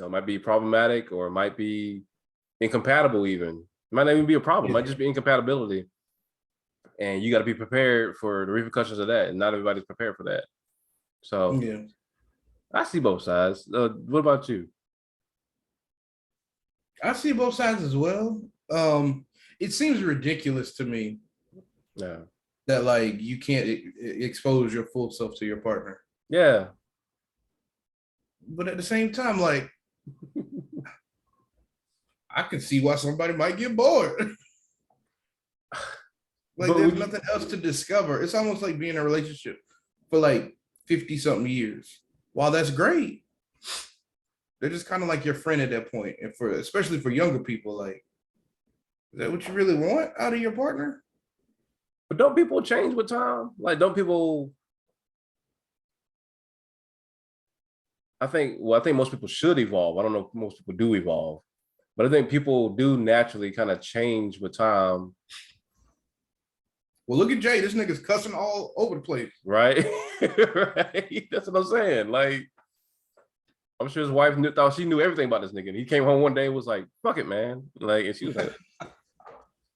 might be problematic, or might be incompatible even. It might not even be a problem, it might just be incompatibility. And you got to be prepared for the repercussions of that. And not everybody's prepared for that. So Yeah. I see both sides. What about you? I see both sides as well. It seems ridiculous to me Yeah. that like you can't expose your full self to your partner. Yeah. But at the same time, like I can see why somebody might get bored. Like But there's would you, nothing else to discover. It's almost like being in a relationship for like 50 something years. While that's great, they're just kind of like your friend at that point. And for especially for younger people, like, is that what you really want out of your partner? but don't people change with time? Like, don't people? I think most people should evolve. I don't know if most people do evolve, but I think people do naturally kind of change with time, Well, look at Jay. This nigga's cussing all over the place. right? Right? That's what I'm saying. Like, I'm sure his wife thought she knew everything about this nigga. And he came home one day and was like, "Fuck it, man!" Like, and she was like,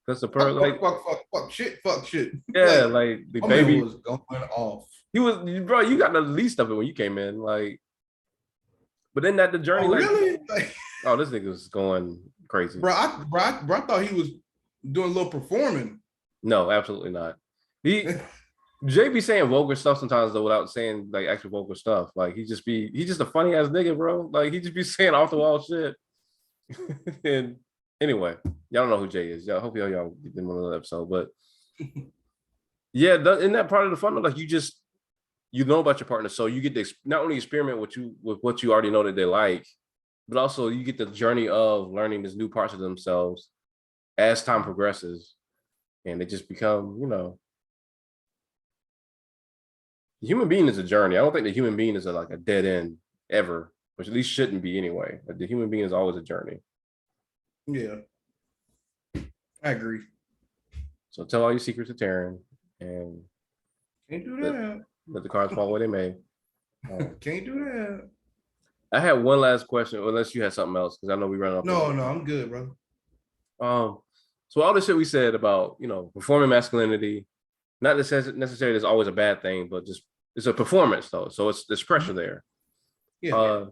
"That's the per Fuck, like, fuck, fuck, fuck, fuck, shit, fuck, shit. yeah, Like, like the my man baby." was going off. He was, bro. You got the least of it when you came in, like. But then that the journey, Oh, like, really? Like, oh, this nigga was going crazy. bro, I thought he was doing a little performing. No, absolutely not. He Jay be saying vulgar stuff sometimes though, without saying like actual vulgar stuff. Like he's just a funny ass nigga, bro. Like he just be saying off the wall shit. And anyway, y'all don't know who Jay is. Y'all hope y'all didn't want another episode, but yeah, in that part of the fun, like you know about your partner, so you get to not only experiment with what you already know that they like, but also you get the journey of learning these new parts of themselves as time progresses, and they just become, the human being is a journey. I don't think the human being is like a dead end ever, which at least shouldn't be anyway. Like, the human being is always a journey. Yeah, I agree. So tell all your secrets to Taryn, and Can't do let, that. let the cards fall where they may. Can't do that. I had one last question, unless you had something else, because I know we ran off. No, I'm good, bro. So all the shit we said about performing masculinity, not necessarily is always a bad thing, but just it's a performance though, so there's pressure there. Yeah.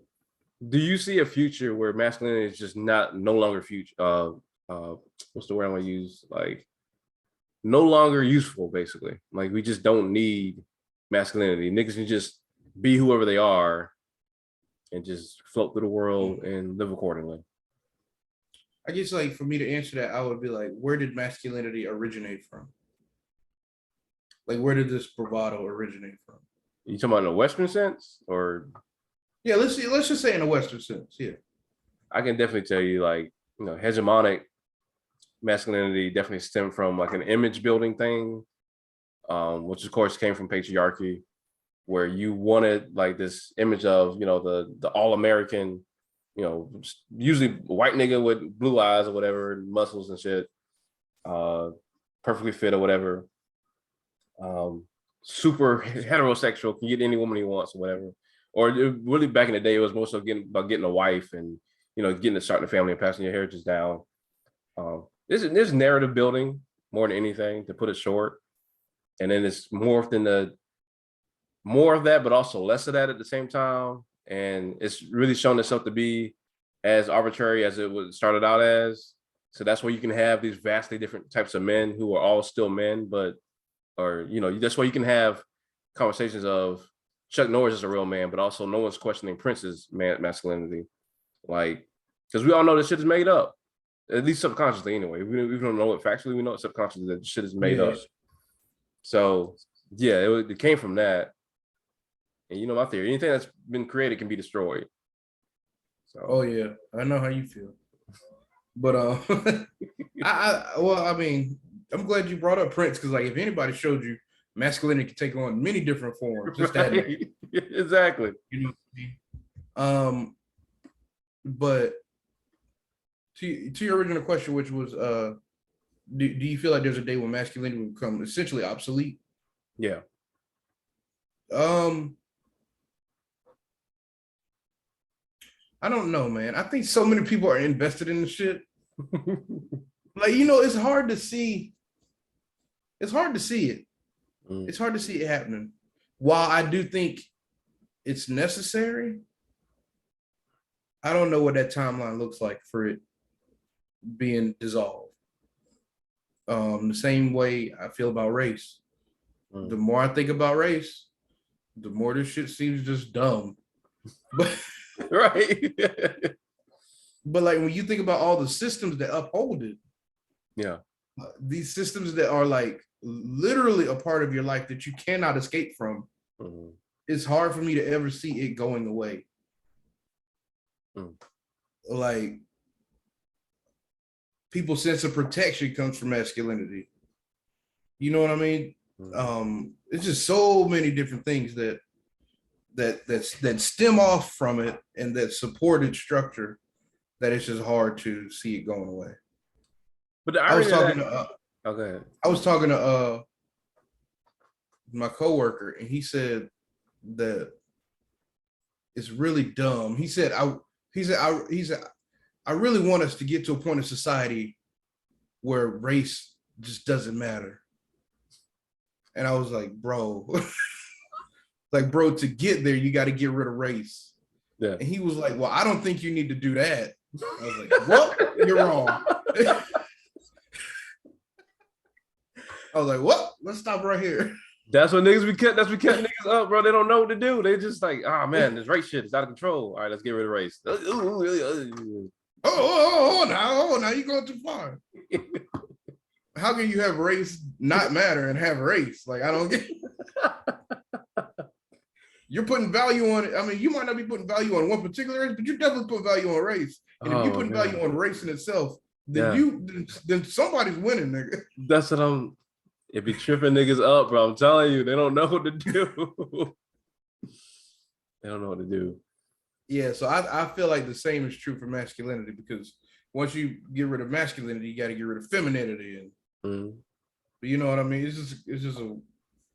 Do you see a future where masculinity is just no longer future? What's the word I want to use? Like no longer useful, basically. Like we just don't need masculinity. Niggas can just be whoever they are and just float through the world and live accordingly. I guess like for me to answer that, I would be like, where did masculinity originate from? Like, where did this bravado originate from? You talking about in a Western sense, or? Yeah, let's see. Let's just say in a Western sense. Yeah. I can definitely tell you, like, hegemonic masculinity definitely stemmed from like an image building thing, which of course came from patriarchy, where you wanted like this image of the all American, usually white nigga with blue eyes or whatever, muscles and shit, perfectly fit or whatever, super heterosexual, can get any woman he wants or whatever. Or really back in the day, it was most of about getting a wife and getting to start a family and passing your heritage down. There's narrative building more than anything, to put it short, and then it's morphed into more of that, but also less of that at the same time. And it's really shown itself to be as arbitrary as it was started out as. So that's where you can have these vastly different types of men who are all still men, but that's why you can have conversations of Chuck Norris is a real man, but also no one's questioning Prince's masculinity. Like, because we all know this shit is made up, at least subconsciously anyway. We don't know it factually, we know it subconsciously that shit is made up. So yeah, it came from that. And my theory, anything that's been created can be destroyed. So Oh yeah, I know how you feel. But well, I mean, I'm glad you brought up Prince because like if anybody showed you masculinity can take on many different forms, just that man. Right. Exactly. You know what I mean? But to your original question, which was do you feel like there's a day when masculinity will become essentially obsolete? Yeah. Um, I don't know, man. I think so many people are invested in the shit. Like, it's hard to see. It's hard to see it. It's hard to see it happening. While I do think it's necessary, I don't know what that timeline looks like for it being dissolved. The same way I feel about race. The more I think about race, the more this shit seems just dumb. But Right. but like when you think about all the systems that uphold it, Yeah. these systems that are like literally a part of your life that you cannot escape from, it's hard for me to ever see it going away. Like people's sense of protection comes from masculinity. You know what I mean? It's just so many different things that stem off from it and that supported structure that it's just hard to see it going away. But the I was irony talking of that, to oh, go ahead. I was talking to my coworker, and he said that it's really dumb. He said I really want us to get to a point in society where race just doesn't matter. And I was like, bro, like, bro, to get there, you got to get rid of race. Yeah. And he was like, well, I don't think you need to do that. I was like, what? You're wrong. I was like, what? Let's stop right here. That's what niggas be cut. That's what cut niggas up, bro. They don't know what to do. They just like, oh man, this race shit is out of control. All right, let's get rid of race. Now you're going too far. How can you have race not matter and have race? Like, I don't get You're putting value on it. I mean, you might not be putting value on one particular race, but you definitely put value on race. And if you put value on race in itself, then then somebody's winning, nigga. That's what it be tripping niggas up, bro. I'm telling you, they don't know what to do. They don't know what to do. Yeah, so I feel like the same is true for masculinity because once you get rid of masculinity, you got to get rid of femininity, and you know what I mean. It's just a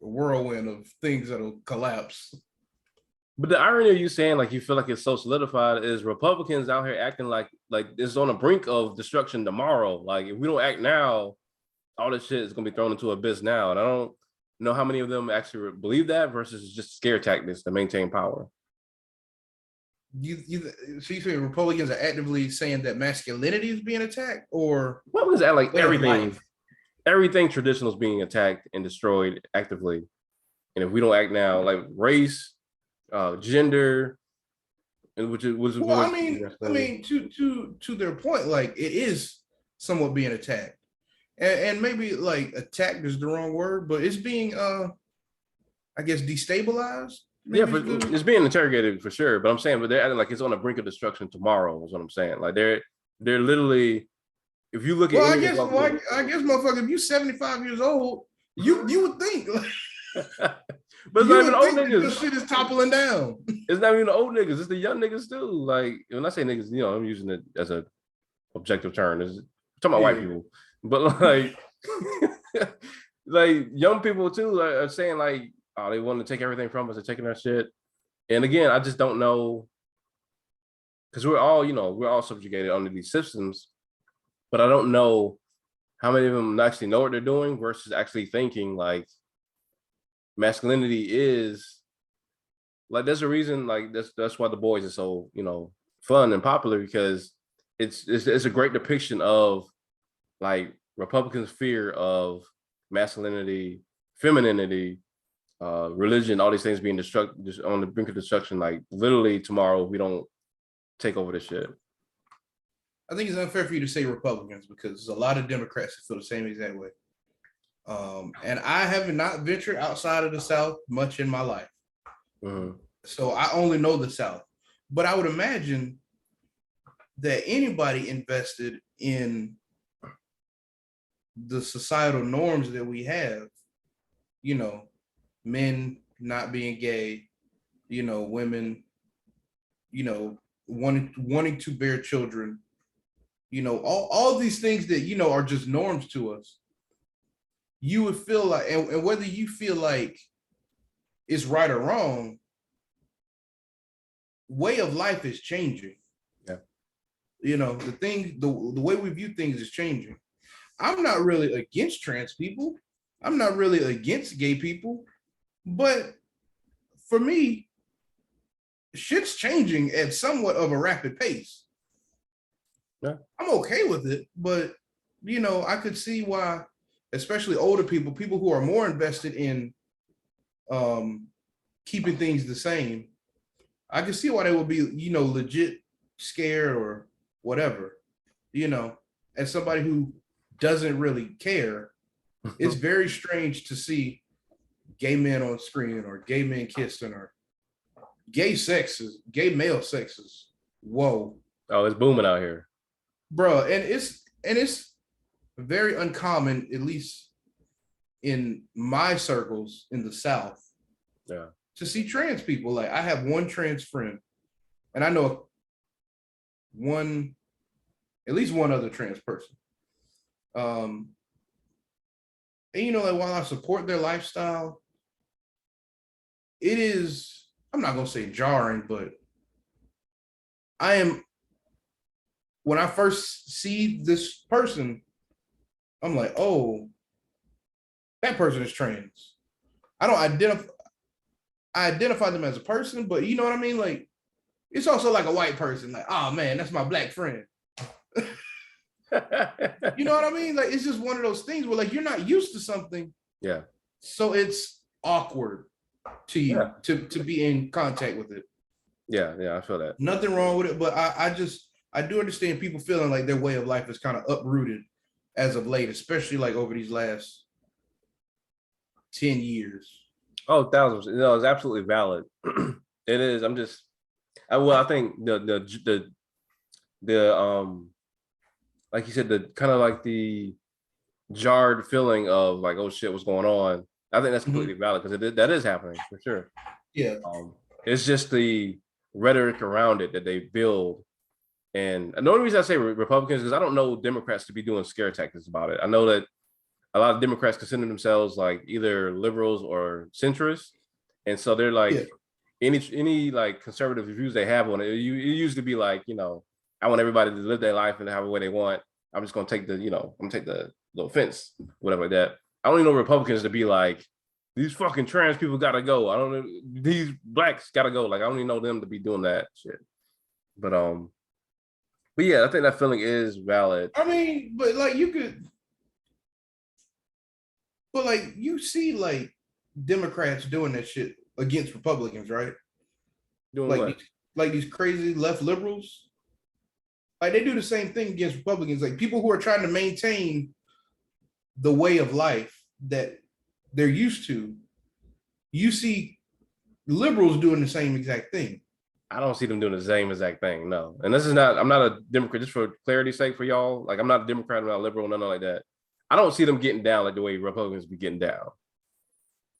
whirlwind of things that'll collapse. But the irony of you saying like you feel like it's so solidified is Republicans out here acting like it's on the brink of destruction tomorrow. Like if we don't act now, all this shit is gonna be thrown into abyss now. And I don't know how many of them actually believe that versus just scare tactics to maintain power. So you think Republicans are actively saying that masculinity is being attacked, or what was that like everything traditional is being attacked and destroyed actively. And if we don't act now, like race, gender, and which is well, I mean, to their point, like it is somewhat being attacked, and maybe like attacked is the wrong word, but it's being, I guess, destabilized. Yeah, but it's being interrogated for sure. But I'm saying, but they're acting like it's on the brink of destruction tomorrow. Is what I'm saying. Like they're literally. If you look at, I guess, motherfucker, if you 75 years old, you would think. But it's not even old niggas. This shit is toppling down. It's not even the old niggas. It's the young niggas too. Like when I say niggas, I'm using it as a objective term. I'm talking about white people, but like, like young people too are saying like, oh, they want to take everything from us. They're taking our shit. And again, I just don't know because we're all subjugated under these systems, but I don't know how many of them actually know what they're doing versus actually thinking like. Masculinity is like there's a reason like that's why The Boys is so fun and popular because it's a great depiction of like Republicans' fear of masculinity, femininity, religion, all these things being just on the brink of destruction. Like literally tomorrow, if we don't take over this shit. I think it's unfair for you to say Republicans because there's a lot of Democrats that feel the same exact way. And I have not ventured outside of the South much in my life. So I only know the South. But I would imagine that anybody invested in the societal norms that we have, you know, men not being gay, you know, women, you know, wanting to bear children, you know, all these things that, you know, are just norms to us. You would feel like, and whether you feel like it's right or wrong, way of life is changing. Yeah. You know, the way we view things is changing. I'm not really against trans people. I'm not really against gay people, but for me, shit's changing at somewhat of a rapid pace. Yeah. I'm okay with it, but you know, I could see why, especially older people who are more invested in keeping things the same, I can see why they would be, you know, legit scared or whatever. You know, as somebody who doesn't really care, it's very strange to see gay men on screen or gay men kissing or gay male sexes. Whoa. Oh, it's booming out here. Bro, and it's very uncommon, at least in my circles in the South. Yeah. To see trans people. Like I have one trans friend, and I know at least one other trans person. And you know, like while I support their lifestyle, it is, I'm not gonna say jarring, but when I first see this person, I'm like, oh, that person is trans. I don't identify them as a person, but you know what I mean? Like, it's also like a white person, like, oh man, that's my black friend. You know what I mean? Like, it's just one of those things where like you're not used to something. Yeah. So it's awkward to you to be in contact with it. Yeah, I feel that. Nothing wrong with it, but I do understand people feeling like their way of life is kind of uprooted as of late, especially like over these last 10 years. Oh, thousands. No, it's absolutely valid. It is. I think the like you said, the kind of like the jarred feeling of like, oh shit, what's going on? I think that's completely valid because that is happening for sure. Yeah. It's just the rhetoric around it that they build. And the only reason I say Republicans is because I don't know Democrats to be doing scare tactics about it. I know that a lot of Democrats consider themselves like either liberals or centrists. And so they're like, any like conservative views they have on it, it used to be like, you know, I want everybody to live their life and have the way they want. I'm just gonna take the little fence, whatever like that. I don't even know Republicans to be like, these fucking trans people gotta go. I don't know, these blacks gotta go. Like I don't even know them to be doing that shit. But yeah, I think that feeling is valid. I mean, but like you see like Democrats doing that shit against Republicans, right? Doing like what? like these crazy left liberals. Like they do the same thing against Republicans, like people who are trying to maintain the way of life that they're used to. You see liberals doing the same exact thing. I don't see them doing the same exact thing, no. And this is not, I'm not a Democrat, just for clarity's sake for y'all. Like I'm not a Democrat, I'm not a liberal, nothing like that. I don't see them getting down like the way Republicans be getting down.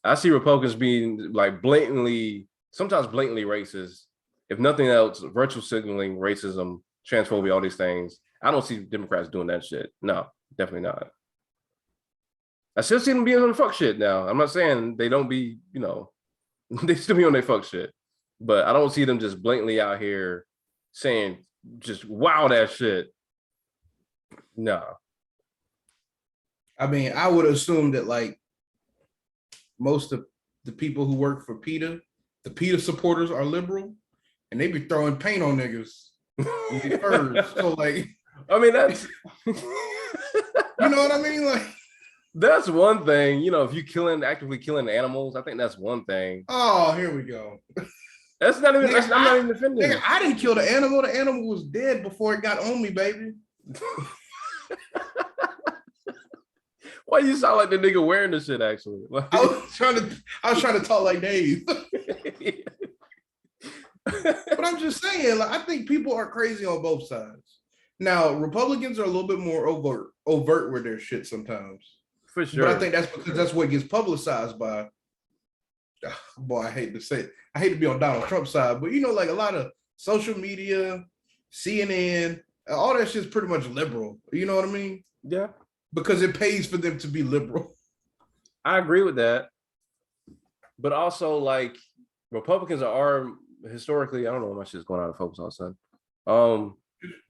I see Republicans being like sometimes blatantly racist. If nothing else, virtual signaling racism, transphobia, all these things. I don't see Democrats doing that shit. No, definitely not. I still see them being on the fuck shit now. I'm not saying they don't be, you know, they still be on their fuck shit. But I don't see them just blatantly out here saying just wow that shit. No. I mean, I would assume that like most of the people who work for PETA, the PETA supporters are liberal, and they be throwing paint on niggas with their furs. So like, I mean that's you know what I mean? Like that's one thing. You know, if you actively killing animals, I think that's one thing. Oh, here we go. That's not even. I'm not even defending. Nigga, I didn't kill the animal. The animal was dead before it got on me, baby. Why you sound like the nigga wearing the shit? Actually, like, I was trying to talk like Dave. But I'm just saying, like, I think people are crazy on both sides. Now, Republicans are a little bit more overt with their shit sometimes. For sure. But I think that's because that's what gets publicized by. Boy, I hate to say it. I hate to be on Donald Trump's side, but like a lot of social media, CNN, all that shit's pretty much liberal. You know what I mean? Yeah. Because it pays for them to be liberal. I agree with that. But also, like, Republicans are historically, I don't know what my shit's going out of focus all of a sudden.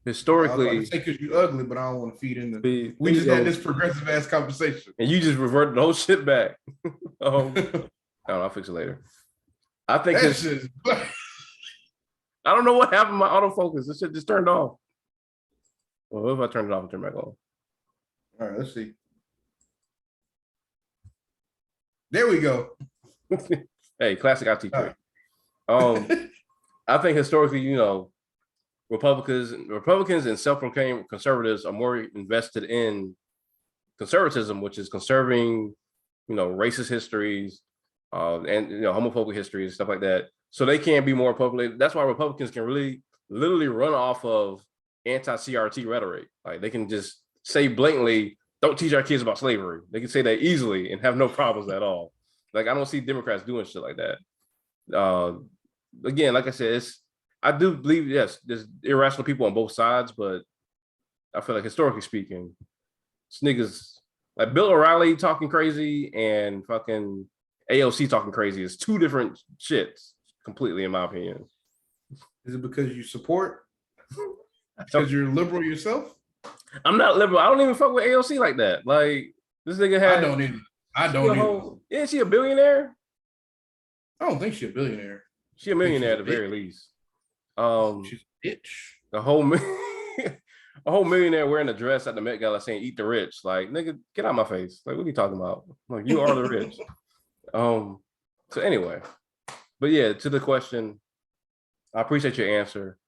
Historically, I was say because you're ugly, but I don't want to feed into. We just had had this progressive ass conversation, and you just reverted the whole shit back. I don't know. I'll fix it later. I think this. I don't know what happened to my autofocus. This shit just turned off. Well, what if I turn it off and turn it back on? All right, let's see. There we go. Hey, classic IT trick. I think historically, Republicans and self-proclaimed conservatives are more invested in conservatism, which is conserving, racist histories, and homophobic histories, stuff like that. So they can be more populated. That's why Republicans can really, literally run off of anti-CRT rhetoric. Like they can just say blatantly, "Don't teach our kids about slavery." They can say that easily and have no problems at all. Like I don't see Democrats doing shit like that. Again, like I said, I do believe, yes, there's irrational people on both sides, but I feel like historically speaking, niggas like Bill O'Reilly talking crazy and fucking AOC talking crazy is two different shits completely, in my opinion. Is it because you support? Because you're liberal yourself? I'm not liberal. I don't even fuck with AOC like that. Like this nigga had. I don't either. Isn't she a billionaire? I don't think she's a billionaire. She's a millionaire at the very least. She's a bitch. A whole millionaire wearing a dress at the Met Gala saying "Eat the rich." Like, nigga, get out of my face. Like, what are you talking about? Like, you are the rich. So anyway, but yeah, to the question, I appreciate your answer.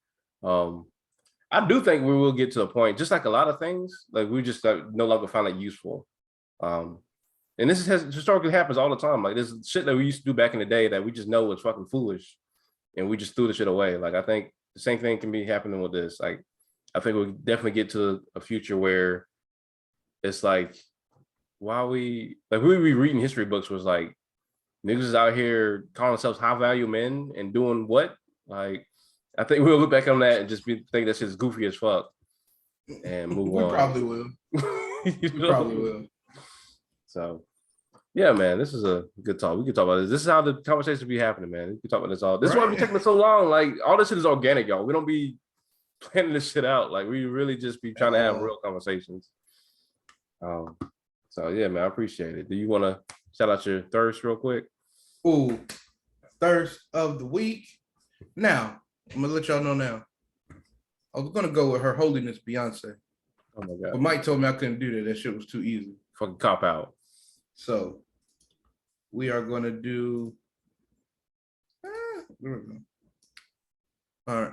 I do think we will get to a point, just like a lot of things, like we just no longer find it useful. And this has historically happens all the time. Like there's shit that we used to do back in the day that we just know was fucking foolish, and we just threw the shit away. Like I think the same thing can be happening with this. Like I think we'll definitely get to a future where it's like, why we be reading history books was like niggas is out here calling themselves high value men and doing what? Like I think we'll look back on that and just think that shit's goofy as fuck and move on. We probably will. We probably will. So, yeah, man, this is a good talk. We can talk about this. This is how the conversation be happening, man. We can talk about this all. This is why we taking so long. Like all this shit is organic, y'all. We don't be planning this shit out. Like we really just be trying to have real conversations. So yeah, man, I appreciate it. Do you want to shout out your thirst real quick? Ooh, thirst of the week. Now, I'm gonna let y'all know now. I was gonna go with Her Holiness Beyonce. Oh my god! But Mike told me I couldn't do that. That shit was too easy. Fucking cop out. So we are gonna do. All right,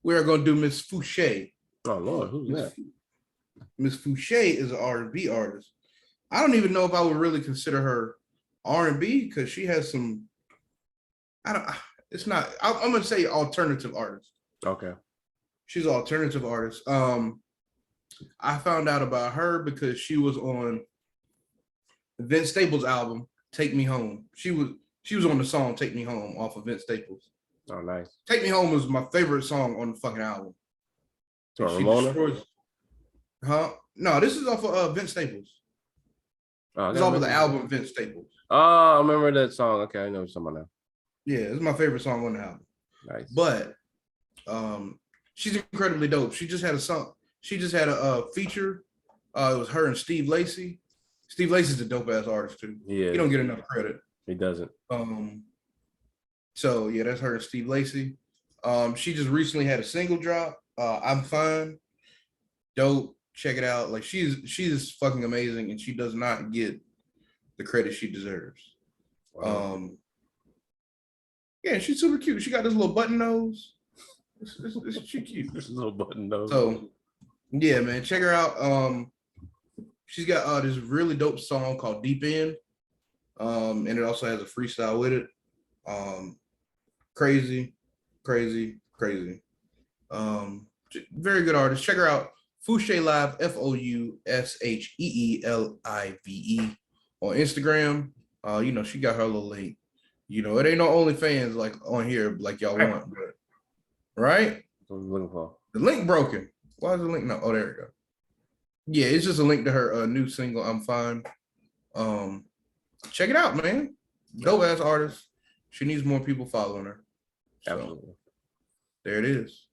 we are gonna do Miss Fouché. Oh Lord, who's that? Miss Fouché is an R&B artist. I don't even know if I would really consider her R&B because she has some. It's not. I'm gonna say alternative artist. Okay. She's an alternative artist. I found out about her because she was on Vince Staples' album "Take Me Home." She was on the song "Take Me Home" off of Vince Staples. Oh, nice. "Take Me Home" was my favorite song on the fucking album. So Ramona? Huh? No, this is off of Vince Staples. Oh, it's off of the album Vince Staples. Oh, I remember that song. Okay, I know what you're talking about now. Yeah, it's my favorite song on the album. Nice. But she's incredibly dope. She just had a song. She just had a feature. It was her and Steve Lacy. Steve Lacy's a dope ass artist too. Yeah, he don't get enough credit. He doesn't. So yeah, that's her and Steve Lacy. She just recently had a single drop. I'm Fine. Dope. Check it out. Like she's fucking amazing, and she does not get the credit she deserves. Wow. Yeah, she's super cute. She got this little button nose. She's cute. This little button nose. So yeah, man, check her out. She's got this really dope song called Deep End. And it also has a freestyle with it. Crazy Crazy. Very good artist. Check her out. Fouché Live, FOUSHEELIVE on Instagram. She got her little link. It ain't no OnlyFans like on here like y'all want, but right? What I'm looking for. The link broken. Why is the link not? Oh, there we go. Yeah, it's just a link to her new single, I'm Fine. Check it out, man. Dope ass artist. She needs more people following her. So, absolutely. There it is.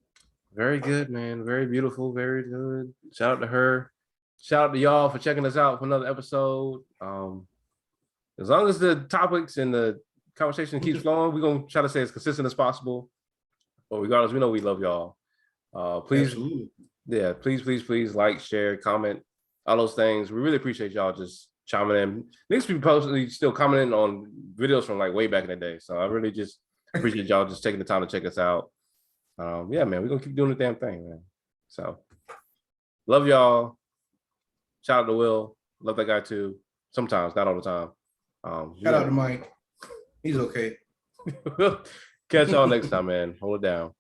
Very good, man. Very beautiful. Very good. Shout out to her. Shout out to y'all for checking us out for another episode. As long as the topics and the conversation keeps flowing, we're gonna try to stay as consistent as possible. But regardless, we know we love y'all. Please, absolutely. Yeah, please like, share, comment, all those things. We really appreciate y'all just chiming in. Next people posting still commenting on videos from like way back in the day. So I really just appreciate y'all just taking the time to check us out. Yeah, man, we're gonna keep doing the damn thing, man. So love y'all. Shout out to Will. Love that guy too. Sometimes, not all the time. Shout out to Mike. He's okay. Catch y'all next time, man. Hold it down.